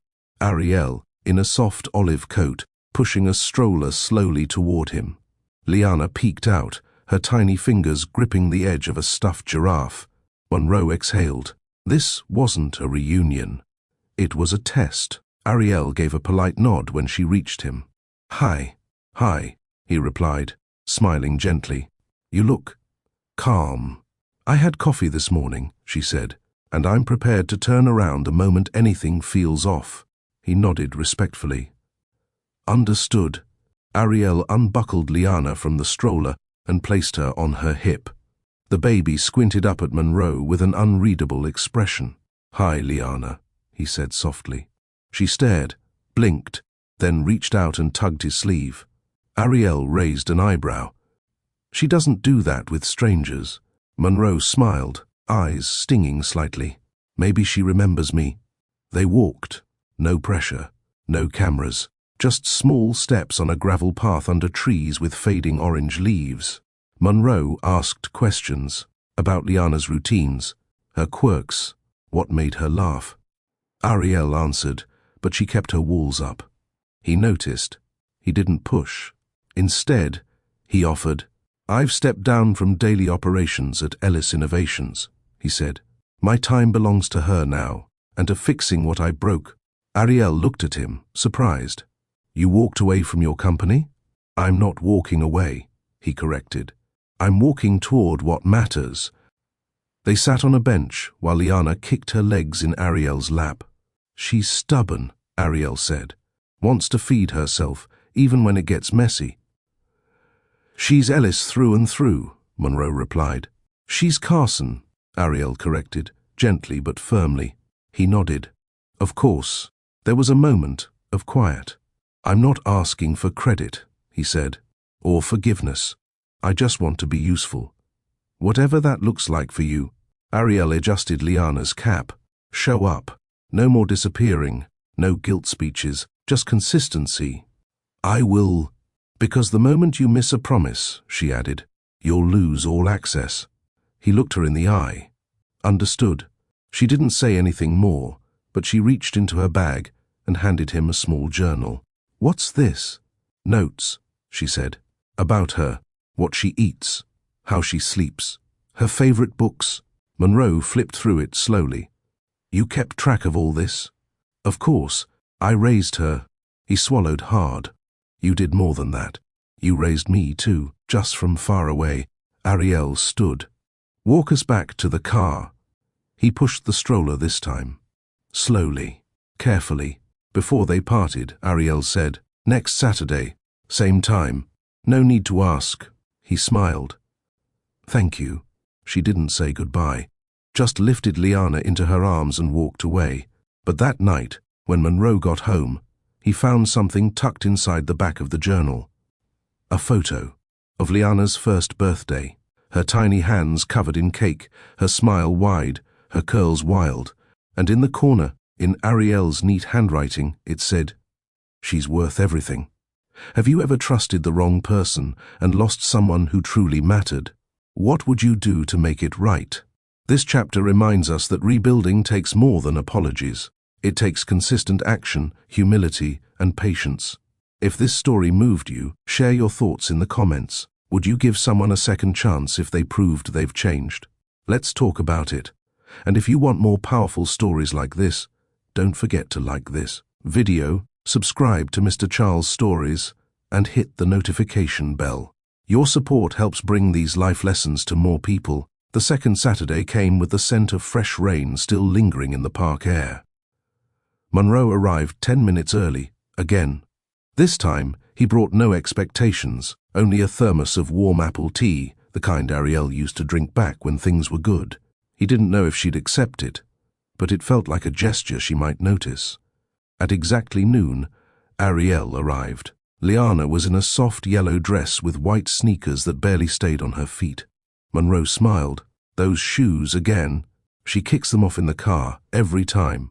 Ariel, in a soft olive coat, pushing a stroller slowly toward him. Liana peeked out, her tiny fingers gripping the edge of a stuffed giraffe. Monroe exhaled. This wasn't a reunion. It was a test. Ariel gave a polite nod when she reached him. "Hi." "Hi," he replied, smiling gently. "You look calm." "I had coffee this morning," she said, "and I'm prepared to turn around the moment anything feels off." He nodded respectfully. "Understood." Ariel unbuckled Liana from the stroller and placed her on her hip. The baby squinted up at Monroe with an unreadable expression. "Hi, Liana," he said softly. She stared, blinked, then reached out and tugged his sleeve. Ariel raised an eyebrow. "She doesn't do that with strangers." Monroe smiled, eyes stinging slightly. "Maybe she remembers me." They walked. No pressure, no cameras, just small steps on a gravel path under trees with fading orange leaves. Monroe asked questions about Liana's routines, her quirks, what made her laugh. Ariel answered, but she kept her walls up. He noticed. He didn't push. Instead, he offered, "I've stepped down from daily operations at Ellis Innovations," he said. "My time belongs to her now, and to fixing what I broke." Ariel looked at him, surprised. "You walked away from your company?" "I'm not walking away," he corrected. "I'm walking toward what matters." They sat on a bench while Liana kicked her legs in Ariel's lap. "She's stubborn," Ariel said. "Wants to feed herself, even when it gets messy." "She's Ellis through and through," Monroe replied. "She's Carson," Ariel corrected, gently but firmly. He nodded. "Of course." There was a moment of quiet. "I'm not asking for credit," he said, "or forgiveness. I just want to be useful. Whatever that looks like for you." Ariel adjusted Liana's cap. "Show up. No more disappearing. No guilt speeches. Just consistency." "I will." "Because the moment you miss a promise," she added, "you'll lose all access." He looked her in the eye. Understood. She didn't say anything more, but she reached into her bag and handed him a small journal. "What's this?" "Notes," she said. "About her, what she eats, how she sleeps, her favorite books." Monroe flipped through it slowly. "You kept track of all this?" "Of course. I raised her." He swallowed hard. "You did more than that. You raised me too, just from far away." Ariel stood. "Walk us back to the car." He pushed the stroller this time. Slowly, carefully. Before they parted, Ariel said, "Next Saturday, same time. No need to ask." He smiled. "Thank you." She didn't say goodbye, just lifted Liana into her arms and walked away. But that night, when Monroe got home, he found something tucked inside the back of the journal. A photo of Liana's first birthday, her tiny hands covered in cake, her smile wide, her curls wild, and in the corner, in Ariel's neat handwriting, it said, "She's worth everything." Have you ever trusted the wrong person and lost someone who truly mattered? What would you do to make it right? This chapter reminds us that rebuilding takes more than apologies. It takes consistent action, humility, and patience. If this story moved you, share your thoughts in the comments. Would you give someone a second chance if they proved they've changed? Let's talk about it. And if you want more powerful stories like this, don't forget to like this video, subscribe to Mr. Charles Stories, and hit the notification bell. Your support helps bring these life lessons to more people. The second Saturday came with the scent of fresh rain still lingering in the park air. Monroe arrived 10 minutes early, again. This time, he brought no expectations, only a thermos of warm apple tea, the kind Ariel used to drink back when things were good. He didn't know if she'd accept it, but it felt like a gesture she might notice. At exactly noon, Ariel arrived. Liana was in a soft yellow dress with white sneakers that barely stayed on her feet. Monroe smiled. "Those shoes again. She kicks them off in the car, every time,"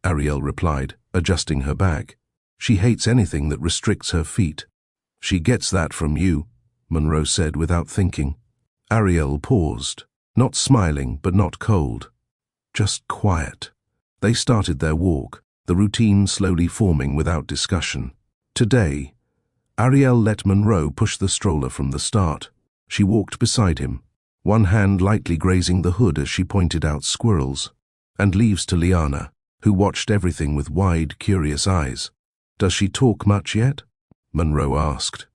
Ariel replied, adjusting her bag. "She hates anything that restricts her feet." "She gets that from you," Monroe said without thinking. Ariel paused, not smiling but not cold. Just quiet. They started their walk, the routine slowly forming without discussion. Today, Ariel let Monroe push the stroller from the start. She walked beside him, one hand lightly grazing the hood as she pointed out squirrels. "And leaves to Liana, who watched everything with wide, curious eyes. Does she talk much yet?" Monroe asked.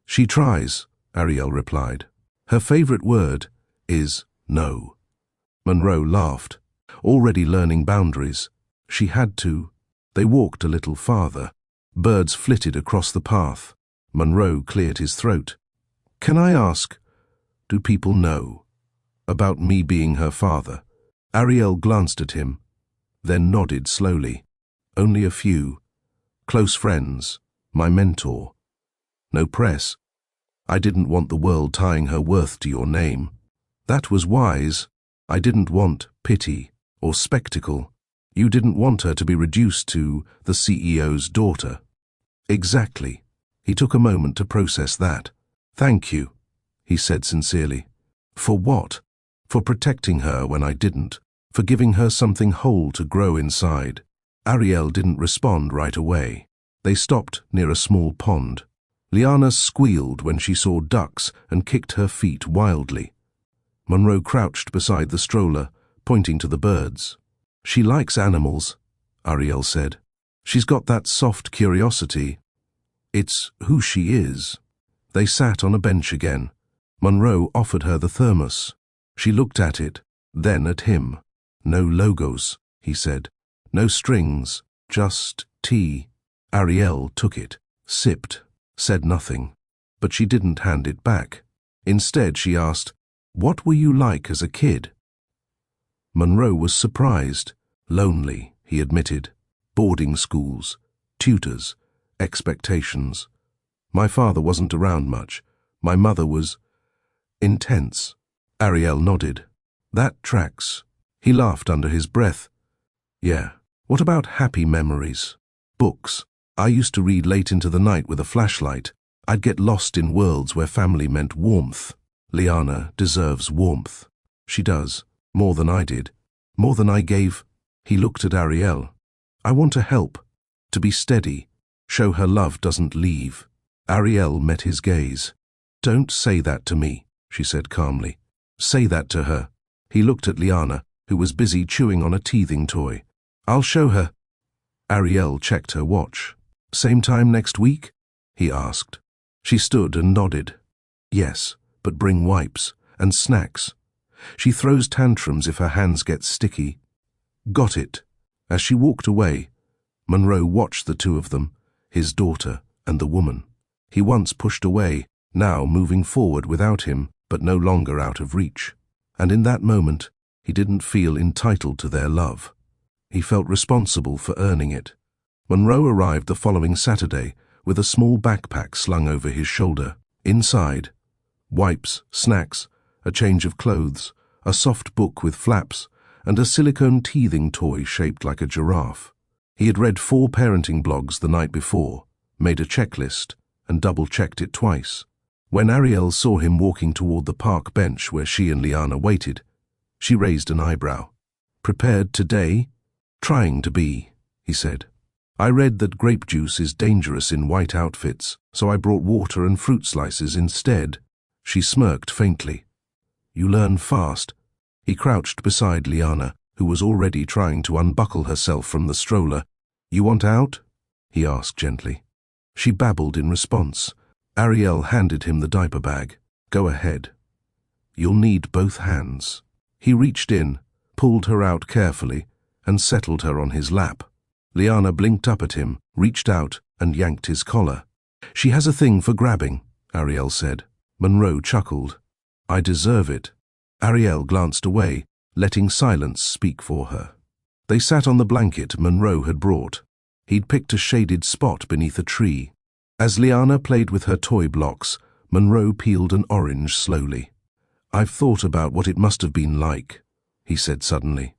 "She tries," Ariel replied. "Her favorite word is no." Monroe laughed, already learning boundaries. She had to. They walked a little farther. Birds flitted across the path. Monroe cleared his throat. "Can I ask, do people know about me being her father?" Ariel glanced at him, then nodded slowly. "Only a few. Close friends, my mentor. No press. I didn't want the world tying her worth to your name. That was wise. I didn't want pity or spectacle. You didn't want her to be reduced to the CEO's daughter." "Exactly." He took a moment to process that. "Thank you," he said sincerely. "For what? For protecting her when I didn't. For giving her something whole to grow inside." Ariel didn't respond right away. They stopped near a small pond. Liana squealed when she saw ducks and kicked her feet wildly. Monroe crouched beside the stroller, pointing to the birds. "She likes animals," Ariel said. "She's got that soft curiosity. It's who she is." They sat on a bench again. Monroe offered her the thermos. She looked at it, then at him. "No logos," he said. "No strings, just tea." Ariel took it, sipped, said nothing. But she didn't hand it back. Instead, she asked, "What were you like as a kid?" Monroe was surprised. "Lonely," he admitted. "Boarding schools, tutors, expectations. My father wasn't around much. My mother was intense." Ariel nodded. "That tracks." He laughed under his breath. "Yeah. What about happy memories? Books. I used to read late into the night with a flashlight. I'd get lost in worlds where family meant warmth. Liana deserves warmth. She does. More than I did. More than I gave." He looked at Ariel. "I want to help. To be steady. Show her love doesn't leave." Ariel met his gaze. "Don't say that to me," she said calmly. "Say that to her." He looked at Liana, who was busy chewing on a teething toy. "I'll show her." Ariel checked her watch. "Same time next week?" he asked. She stood and nodded. "Yes, but bring wipes and snacks. She throws tantrums if her hands get sticky." "Got it." As she walked away, Monroe watched the two of them, his daughter and the woman. He once pushed away, now moving forward without him, but no longer out of reach. And in that moment, he didn't feel entitled to their love. He felt responsible for earning it. Monroe arrived the following Saturday with a small backpack slung over his shoulder. Inside, wipes, snacks, a change of clothes, a soft book with flaps, and a silicone teething toy shaped like a giraffe. He had read 4 parenting blogs the night before, made a checklist, and double-checked it twice. When Ariel saw him walking toward the park bench where she and Liana waited, she raised an eyebrow. "Prepared today?" "Trying to be," he said. "I read that grape juice is dangerous in white outfits, so I brought water and fruit slices instead." She smirked faintly. "You learn fast." He crouched beside Liana, who was already trying to unbuckle herself from the stroller. "You want out?" he asked gently. She babbled in response. Ariel handed him the diaper bag. "Go ahead. You'll need both hands." He reached in, pulled her out carefully, and settled her on his lap. Liana blinked up at him, reached out, and yanked his collar. "She has a thing for grabbing," Ariel said. Monroe chuckled. "I deserve it." Ariel glanced away, letting silence speak for her. They sat on the blanket Monroe had brought. He'd picked a shaded spot beneath a tree. As Liana played with her toy blocks, Monroe peeled an orange slowly. "I've thought about what it must have been like," he said suddenly.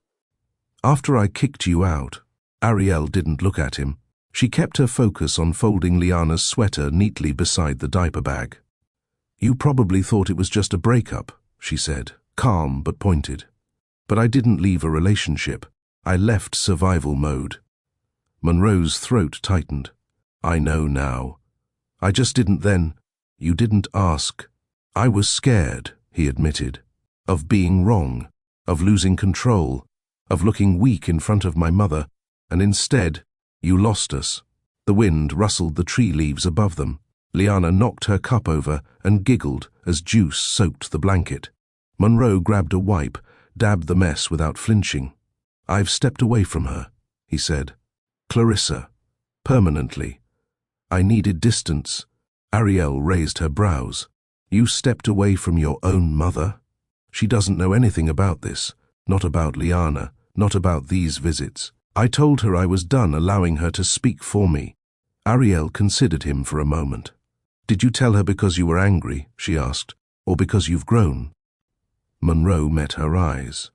"After I kicked you out." Ariel didn't look at him. She kept her focus on folding Liana's sweater neatly beside the diaper bag. "You probably thought it was just a breakup," she said, calm but pointed. "But I didn't leave a relationship. I left survival mode." Monroe's throat tightened. "I know now. I just didn't then. You didn't ask." "I was scared," he admitted, "of being wrong, of losing control, of looking weak in front of my mother, and instead, you lost us." The wind rustled the tree leaves above them. Liana knocked her cup over and giggled as juice soaked the blanket. Monroe grabbed a wipe, dabbed the mess without flinching. "I've stepped away from her," he said. "Clarissa. Permanently. I needed distance." Ariel raised her brows. "You stepped away from your own mother? She doesn't know anything about this, not about Liana, not about these visits. I told her I was done allowing her to speak for me." Ariel considered him for a moment. "Did you tell her because you were angry," she asked, "or because you've grown?" Monroe met her eyes.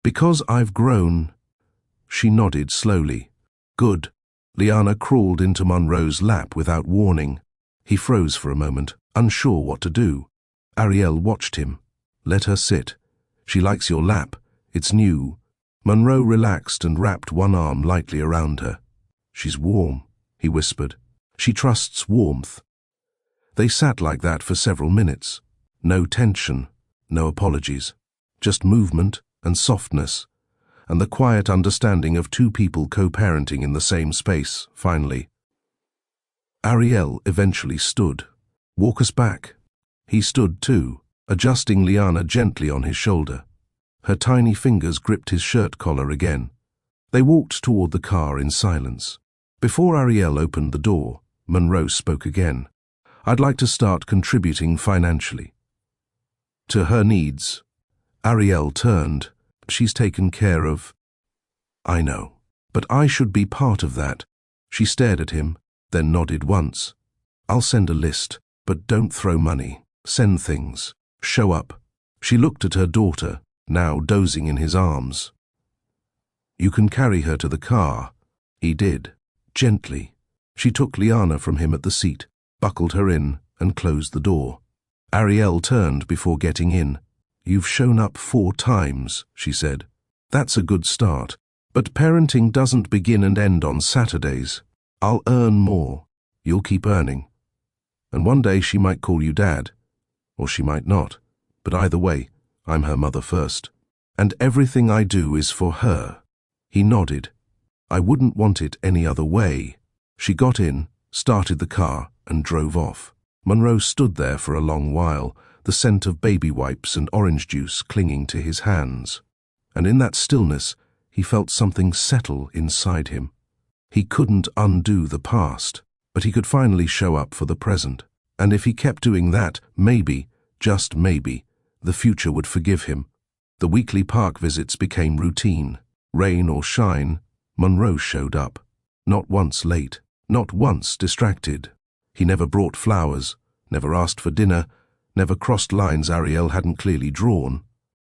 "Because I've grown." She nodded slowly. "Good." Liana crawled into Monroe's lap without warning. He froze for a moment, unsure what to do. Ariel watched him. "Let her sit. She likes your lap. It's new." Monroe relaxed and wrapped one arm lightly around her. "She's warm," he whispered. "She trusts warmth." They sat like that for several minutes. No tension, no apologies. Just movement and softness, and the quiet understanding of two people co-parenting in the same space, finally. Ariel eventually stood. "Walk us back." He stood too, adjusting Liana gently on his shoulder. Her tiny fingers gripped his shirt collar again. They walked toward the car in silence. Before Ariel opened the door, Monroe spoke again. "I'd like to start contributing financially." "To her needs." Ariel turned. "She's taken care of." "I know. But I should be part of that." She stared at him, then nodded once. "I'll send a list, but don't throw money. Send things. Show up." She looked at her daughter, now dozing in his arms. "You can carry her to the car." He did, gently. She took Liana from him at the seat, buckled her in, and closed the door. Ariel turned before getting in. "You've shown up 4 times," she said. "That's a good start. But parenting doesn't begin and end on Saturdays. I'll earn more. You'll keep earning. And one day she might call you Dad. Or she might not. But either way, I'm her mother first. And everything I do is for her." He nodded. "I wouldn't want it any other way." She got in, started the car, and drove off. Monroe stood there for a long while, the scent of baby wipes and orange juice clinging to his hands. And in that stillness, he felt something settle inside him. He couldn't undo the past, but he could finally show up for the present. And if he kept doing that, maybe, just maybe, the future would forgive him. The weekly park visits became routine. Rain or shine, Monroe showed up. Not once late, not once distracted. He never brought flowers, never asked for dinner, never crossed lines Ariel hadn't clearly drawn.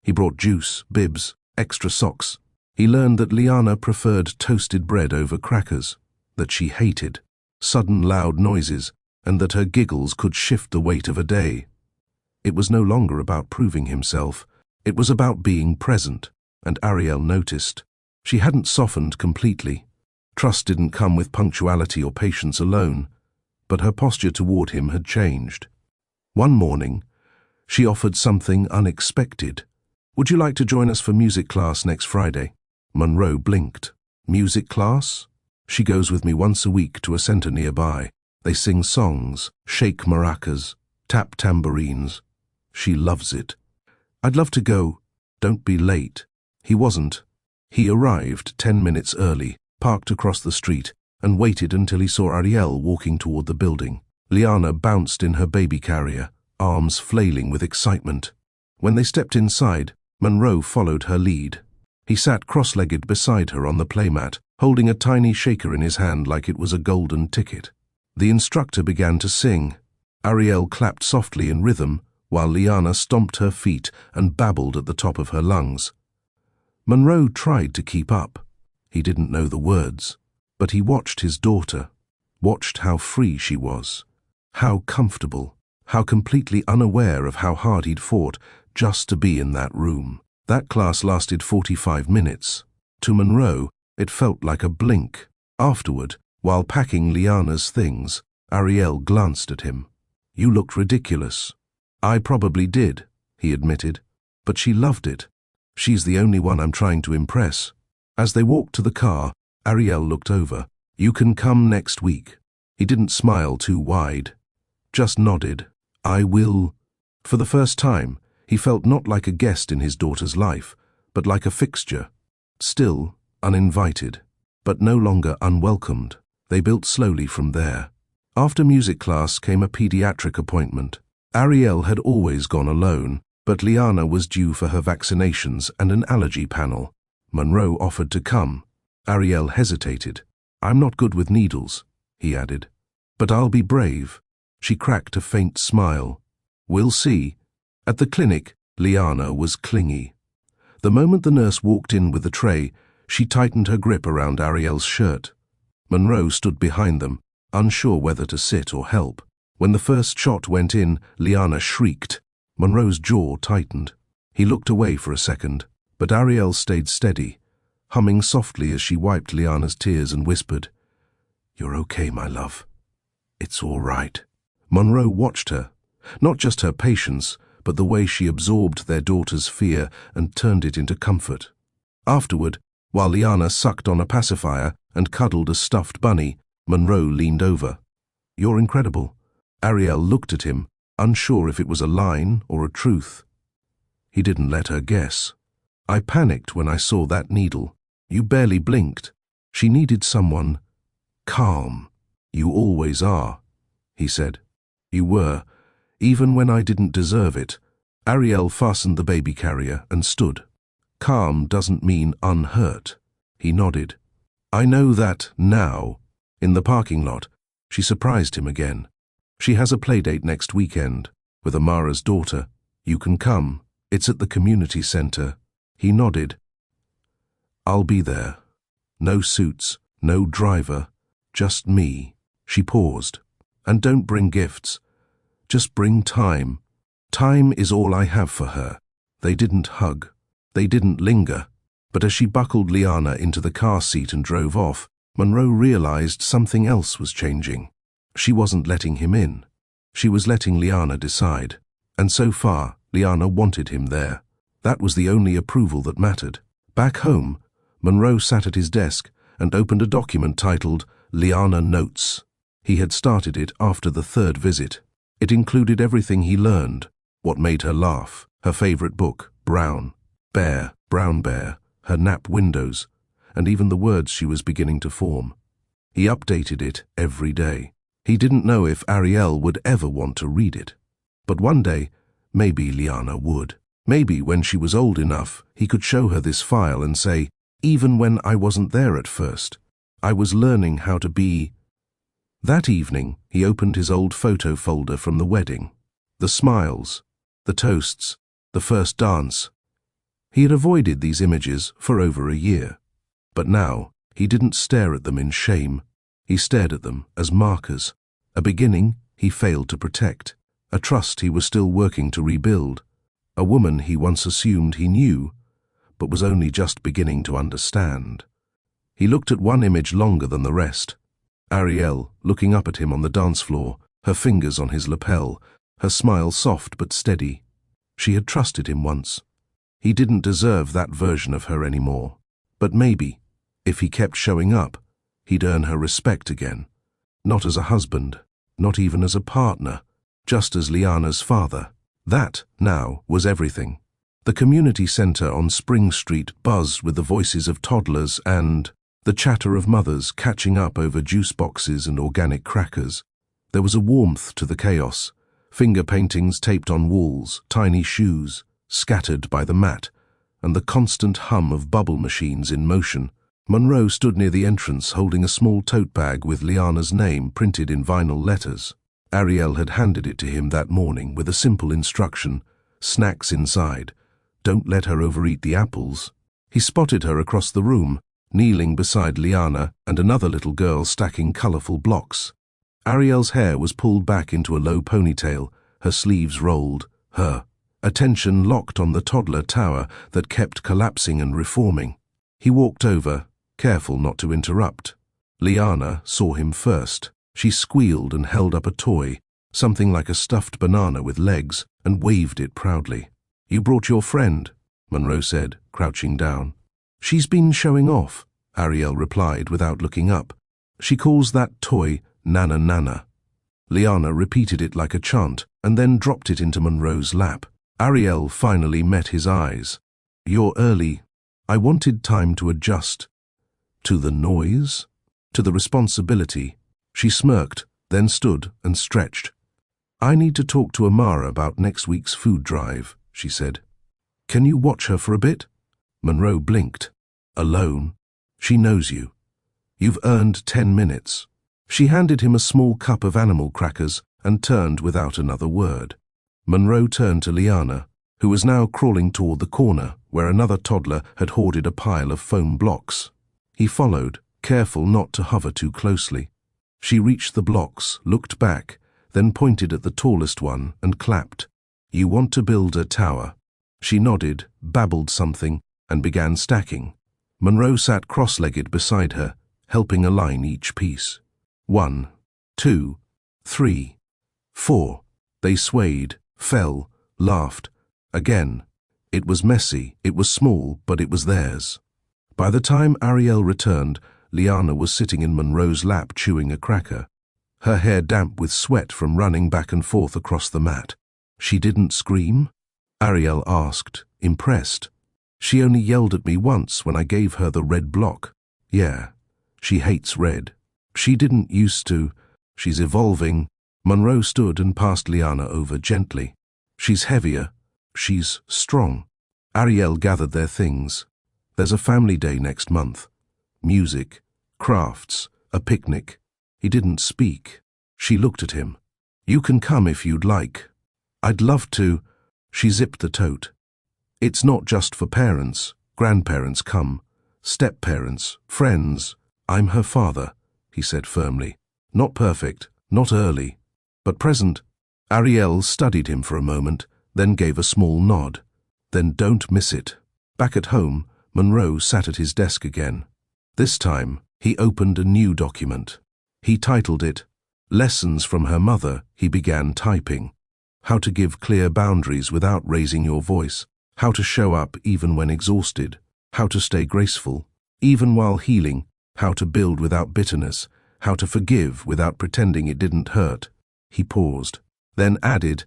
He brought juice, bibs, extra socks. He learned that Liana preferred toasted bread over crackers, that she hated sudden loud noises, and that her giggles could shift the weight of a day. It was no longer about proving himself. It was about being present, and Ariel noticed. She hadn't softened completely. Trust didn't come with punctuality or patience alone, but her posture toward him had changed. One morning, she offered something unexpected. "Would you like to join us for music class next Friday?" Monroe blinked. "Music class?" "She goes with me once a week to a center nearby. They sing songs, shake maracas, tap tambourines. She loves it." "I'd love to go. Don't be late." He wasn't. He arrived 10 minutes early, parked across the street, and waited until he saw Ariel walking toward the building. Liana bounced in her baby carrier, arms flailing with excitement. When they stepped inside, Monroe followed her lead. He sat cross-legged beside her on the playmat, holding a tiny shaker in his hand like it was a golden ticket. The instructor began to sing. Ariel clapped softly in rhythm, while Liana stomped her feet and babbled at the top of her lungs. Monroe tried to keep up. He didn't know the words, but he watched his daughter, watched how free she was, how comfortable, how completely unaware of how hard he'd fought just to be in that room. That class lasted 45 minutes. To Monroe, it felt like a blink. Afterward, while packing Liana's things, Ariel glanced at him. "You looked ridiculous." "I probably did," he admitted, "but she loved it. She's the only one I'm trying to impress." As they walked to the car, Ariel looked over. "You can come next week." He didn't smile too wide, just nodded. "I will." For the first time, he felt not like a guest in his daughter's life, but like a fixture. Still uninvited, but no longer unwelcomed. They built slowly from there. After music class came a pediatric appointment. Ariel had always gone alone, but Liana was due for her vaccinations and an allergy panel. Monroe offered to come. Ariel hesitated. "I'm not good with needles," he added. "But I'll be brave." She cracked a faint smile. "We'll see." At the clinic, Liana was clingy. The moment the nurse walked in with the tray, she tightened her grip around Ariel's shirt. Monroe stood behind them, unsure whether to sit or help. When the first shot went in, Liana shrieked. Monroe's jaw tightened. He looked away for a second, but Ariel stayed steady, humming softly as she wiped Liana's tears and whispered, "You're okay, my love. It's all right." Monroe watched her, not just her patience, but the way she absorbed their daughter's fear and turned it into comfort. Afterward, while Liana sucked on a pacifier and cuddled a stuffed bunny, Monroe leaned over. "You're incredible." Ariel looked at him, unsure if it was a line or a truth. He didn't let her guess. "I panicked when I saw that needle. You barely blinked." She needed someone calm. "You always are," he said. "You were, even when I didn't deserve it." Ariel fastened the baby carrier and stood. "Calm doesn't mean unhurt." He nodded. "I know that now." In the parking lot, she surprised him again. "She has a playdate next weekend with Amara's daughter. You can come. It's at the community center." He nodded. "I'll be there. No suits, no driver, just me." She paused. "And don't bring gifts. Just bring time. Time is all I have for her." They didn't hug. They didn't linger. But as she buckled Liana into the car seat and drove off, Monroe realized something else was changing. She wasn't letting him in. She was letting Liana decide. And so far, Liana wanted him there. That was the only approval that mattered. Back home, Monroe sat at his desk and opened a document titled Liana Notes. He had started it after the third visit. It included everything he learned, what made her laugh, her favorite book, Brown Bear, her nap windows, and even the words she was beginning to form. He updated it every day. He didn't know if Ariel would ever want to read it. But one day, maybe Liana would. Maybe when she was old enough, he could show her this file and say, "Even when I wasn't there at first, I was learning how to be." That evening, he opened his old photo folder from the wedding. The smiles, the toasts, the first dance. He had avoided these images for over a year. But now, he didn't stare at them in shame. He stared at them as markers. A beginning he failed to protect. A trust he was still working to rebuild. A woman he once assumed he knew, but was only just beginning to understand. He looked at one image longer than the rest. Ariel, looking up at him on the dance floor, her fingers on his lapel, her smile soft but steady. She had trusted him once. He didn't deserve that version of her anymore. But maybe, if he kept showing up, he'd earn her respect again. Not as a husband, not even as a partner, just as Liana's father. That, now, was everything. The community center on Spring Street buzzed with the voices of toddlers and the chatter of mothers catching up over juice boxes and organic crackers. There was a warmth to the chaos, finger paintings taped on walls, tiny shoes scattered by the mat, and the constant hum of bubble machines in motion. Monroe stood near the entrance holding a small tote bag with Liana's name printed in vinyl letters. Ariel had handed it to him that morning with a simple instruction: snacks inside. Don't let her overeat the apples. He spotted her across the room, kneeling beside Liana and another little girl stacking colorful blocks. Ariel's hair was pulled back into a low ponytail, her sleeves rolled, her attention locked on the toddler tower that kept collapsing and reforming. He walked over, careful not to interrupt. Liana saw him first. She squealed and held up a toy, something like a stuffed banana with legs, and waved it proudly. "You brought your friend," Monroe said, crouching down. "She's been showing off," Ariel replied without looking up. "She calls that toy Nana Nana." Liana repeated it like a chant, and then dropped it into Monroe's lap. Ariel finally met his eyes. "You're early." I wanted time to adjust. To the noise? To the responsibility? She smirked, then stood and stretched. "I need to talk to Amara about next week's food drive," she said. "Can you watch her for a bit?" Monroe blinked. "Alone? She knows you. You've earned 10 minutes. She handed him a small cup of animal crackers and turned without another word. Monroe turned to Liana, who was now crawling toward the corner where another toddler had hoarded a pile of foam blocks. He followed, careful not to hover too closely. She reached the blocks, looked back, then pointed at the tallest one and clapped. "You want to build a tower." She nodded, babbled something, and began stacking. Monroe sat cross-legged beside her, helping align each piece. 1, 2, 3, 4. They swayed, fell, laughed. Again. It was messy, it was small, but it was theirs. By the time Ariel returned, Liana was sitting in Monroe's lap chewing a cracker, her hair damp with sweat from running back and forth across the mat. "She didn't scream?" Ariel asked, impressed. "She only yelled at me once when I gave her the red block." "Yeah, she hates red. She didn't used to. She's evolving." Monroe stood and passed Liana over gently. "She's heavier. She's strong." Ariel gathered their things. "There's a family day next month. Music, crafts, a picnic." He didn't speak. She looked at him. "You can come if you'd like." "I'd love to." She zipped the tote. "It's not just for parents. Grandparents come. Step-parents, friends. I'm her father," he said firmly. "Not perfect, not early, but present." Ariel studied him for a moment, then gave a small nod. "Then don't miss it." Back at home, Monroe sat at his desk again. This time, he opened a new document. He titled it, "Lessons from Her Mother." He began typing. How to give clear boundaries without raising your voice. How to show up even when exhausted. How to stay graceful, even while healing. How to build without bitterness. How to forgive without pretending it didn't hurt. He paused, then added,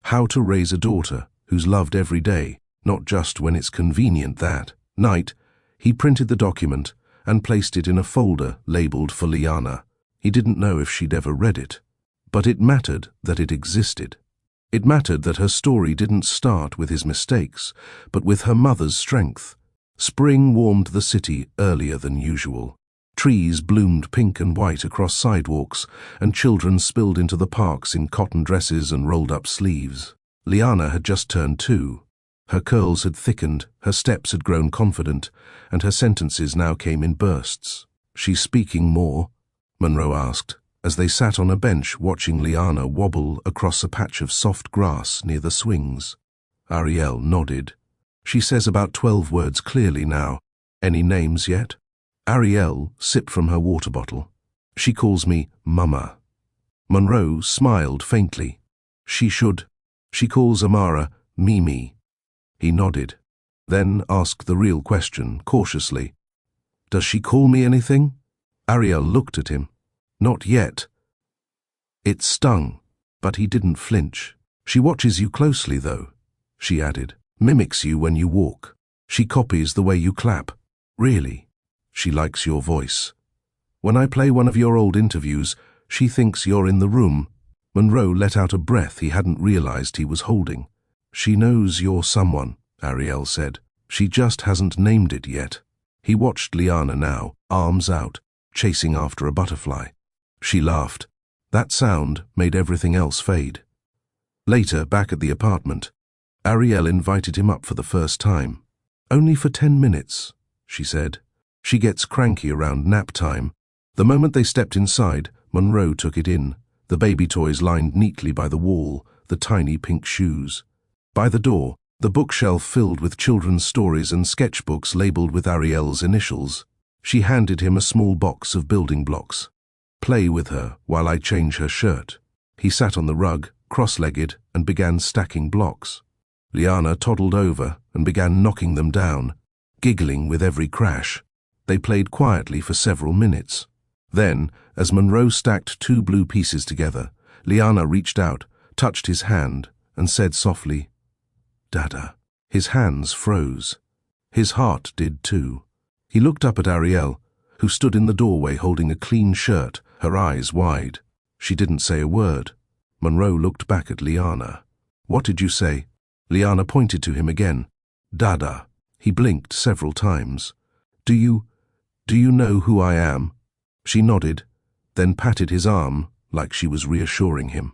"How to raise a daughter who's loved every day, not just when it's convenient." That night, he printed the document and placed it in a folder labeled for Liana. He didn't know if she'd ever read it, but it mattered that it existed. It mattered that her story didn't start with his mistakes, but with her mother's strength. Spring warmed the city earlier than usual. Trees bloomed pink and white across sidewalks, and children spilled into the parks in cotton dresses and rolled-up sleeves. Liana had just turned 2. Her curls had thickened, her steps had grown confident, and her sentences now came in bursts. "She's speaking more?" Monroe asked, as they sat on a bench watching Liana wobble across a patch of soft grass near the swings. Ariel nodded. "She says about 12 words clearly now. Any names yet?" Ariel sipped from her water bottle. "She calls me Mama." Monroe smiled faintly. "She should. She calls Amara Mimi." He nodded, then asked the real question, cautiously. "Does she call me anything?" Ariel looked at him. "Not yet." It stung, but he didn't flinch. "She watches you closely, though," she added. "Mimics you when you walk. She copies the way you clap. Really, she likes your voice. When I play one of your old interviews, she thinks you're in the room." Monroe let out a breath he hadn't realized he was holding. "She knows you're someone," Ariel said. She just hasn't named it yet. He watched Liana now, arms out, chasing after a butterfly. She laughed. That sound made everything else fade. Later, back at the apartment, Ariel invited him up for the first time. "Only for 10 minutes, she said. "She gets cranky around nap time." The moment they stepped inside, Monroe took it in, the baby toys lined neatly by the wall, the tiny pink shoes. By the door, the bookshelf filled with children's stories and sketchbooks labeled with Ariel's initials. She handed him a small box of building blocks. "Play with her while I change her shirt." He sat on the rug, cross-legged, and began stacking blocks. Liana toddled over and began knocking them down, giggling with every crash. They played quietly for several minutes. Then, as Monroe stacked 2 blue pieces together, Liana reached out, touched his hand, and said softly, "Dada." His hands froze. His heart did too. He looked up at Ariel, who stood in the doorway holding a clean shirt, her eyes wide. She didn't say a word. Monroe looked back at Liana. "What did you say?" Liana pointed to him again. "Dada." He blinked several times. Do you know who I am?" She nodded, then patted his arm like she was reassuring him.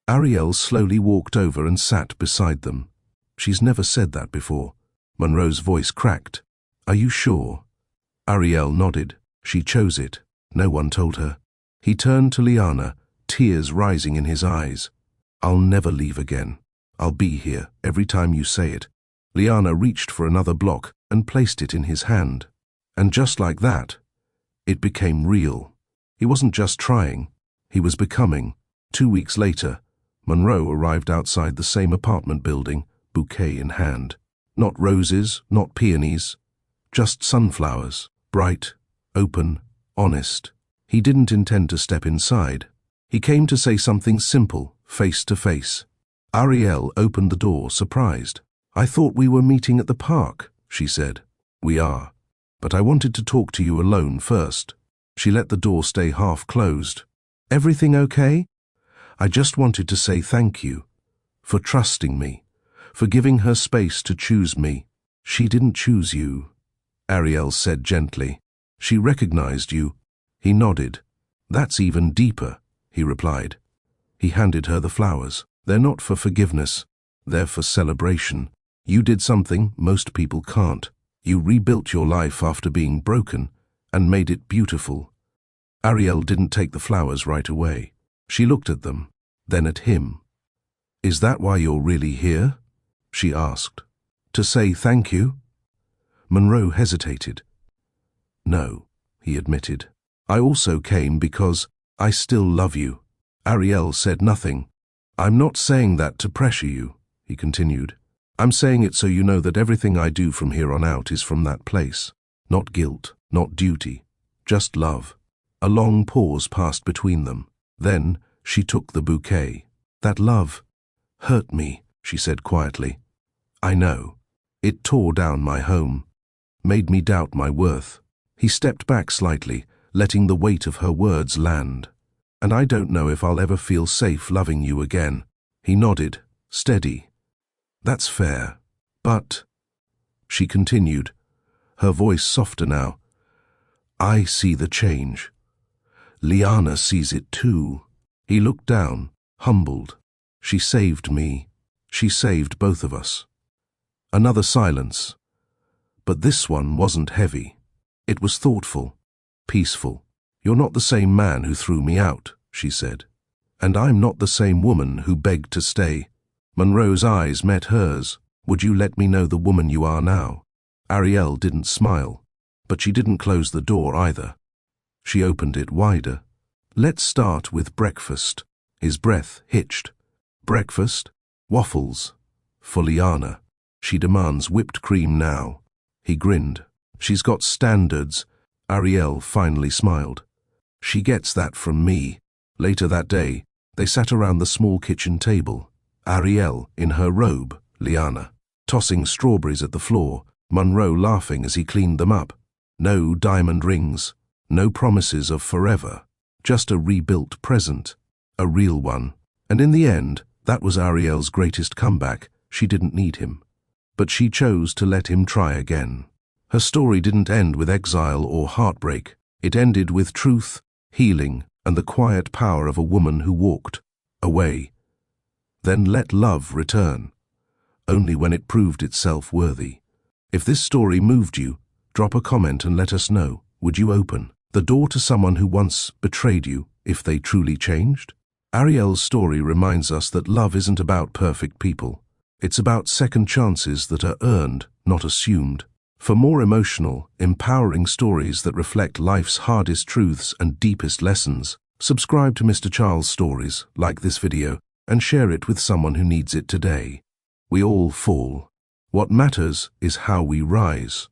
Ariel slowly walked over and sat beside them. "She's never said that before." Monroe's voice cracked. "Are you sure?" Ariel nodded. She chose it. No one told her. He turned to Liana, tears rising in his eyes. "I'll never leave again. I'll be here every time you say it." Liana reached for another block and placed it in his hand. And just like that, it became real. He wasn't just trying, he was becoming. 2 weeks later, Monroe arrived outside the same apartment building, bouquet in hand. Not roses, not peonies, just sunflowers, bright, open, honest. He didn't intend to step inside. He came to say something simple, face to face. Ariel opened the door, surprised. "I thought we were meeting at the park," she said. "We are, but I wanted to talk to you alone first." She let the door stay half closed. "Everything okay?" "I just wanted to say thank you for trusting me, for giving her space to choose me." "She didn't choose you," Ariel said gently. "She recognized you." He nodded. "That's even deeper," he replied. He handed her the flowers. "They're not for forgiveness, they're for celebration. You did something most people can't. You rebuilt your life after being broken and made it beautiful." Ariel didn't take the flowers right away. She looked at them, then at him. "Is that why you're really here?" she asked. "To say thank you?" Monroe hesitated. "No," he admitted. "I also came because I still love you." Ariel said nothing. "I'm not saying that to pressure you," he continued. "I'm saying it so you know that everything I do from here on out is from that place. Not guilt, not duty, just love." A long pause passed between them. Then she took the bouquet. "That love hurt me," she said quietly. "I know. It tore down my home, made me doubt my worth." He stepped back slightly, letting the weight of her words land. "And I don't know if I'll ever feel safe loving you again." He nodded, steady. "That's fair. But," she continued, her voice softer now, "I see the change. Liana sees it too." He looked down, humbled. "She saved me. She saved both of us." Another silence. But this one wasn't heavy. It was thoughtful, peaceful. "You're not the same man who threw me out," she said. "And I'm not the same woman who begged to stay." Monroe's eyes met hers. "Would you let me know the woman you are now?" Ariel didn't smile, but she didn't close the door either. She opened it wider. "Let's start with breakfast." His breath hitched. "Breakfast? Waffles. For Liana. She demands whipped cream now." He grinned. "She's got standards." Ariel finally smiled. "She gets that from me." Later that day, they sat around the small kitchen table. Ariel in her robe, Liana tossing strawberries at the floor, Monroe laughing as he cleaned them up. No diamond rings, no promises of forever, just a rebuilt present, a real one. And in the end, that was Ariel's greatest comeback. She didn't need him. but she chose to let him try again. Her story didn't end with exile or heartbreak. It ended with truth, healing, and the quiet power of a woman who walked away, then let love return, only when it proved itself worthy. If this story moved you, drop a comment and let us know. Would you open the door to someone who once betrayed you if they truly changed? Ariel's story reminds us that love isn't about perfect people. It's about second chances that are earned, not assumed. For more emotional, empowering stories that reflect life's hardest truths and deepest lessons, subscribe to Mr. Charles Stories, like this video, and share it with someone who needs it today. We all fall. What matters is how we rise.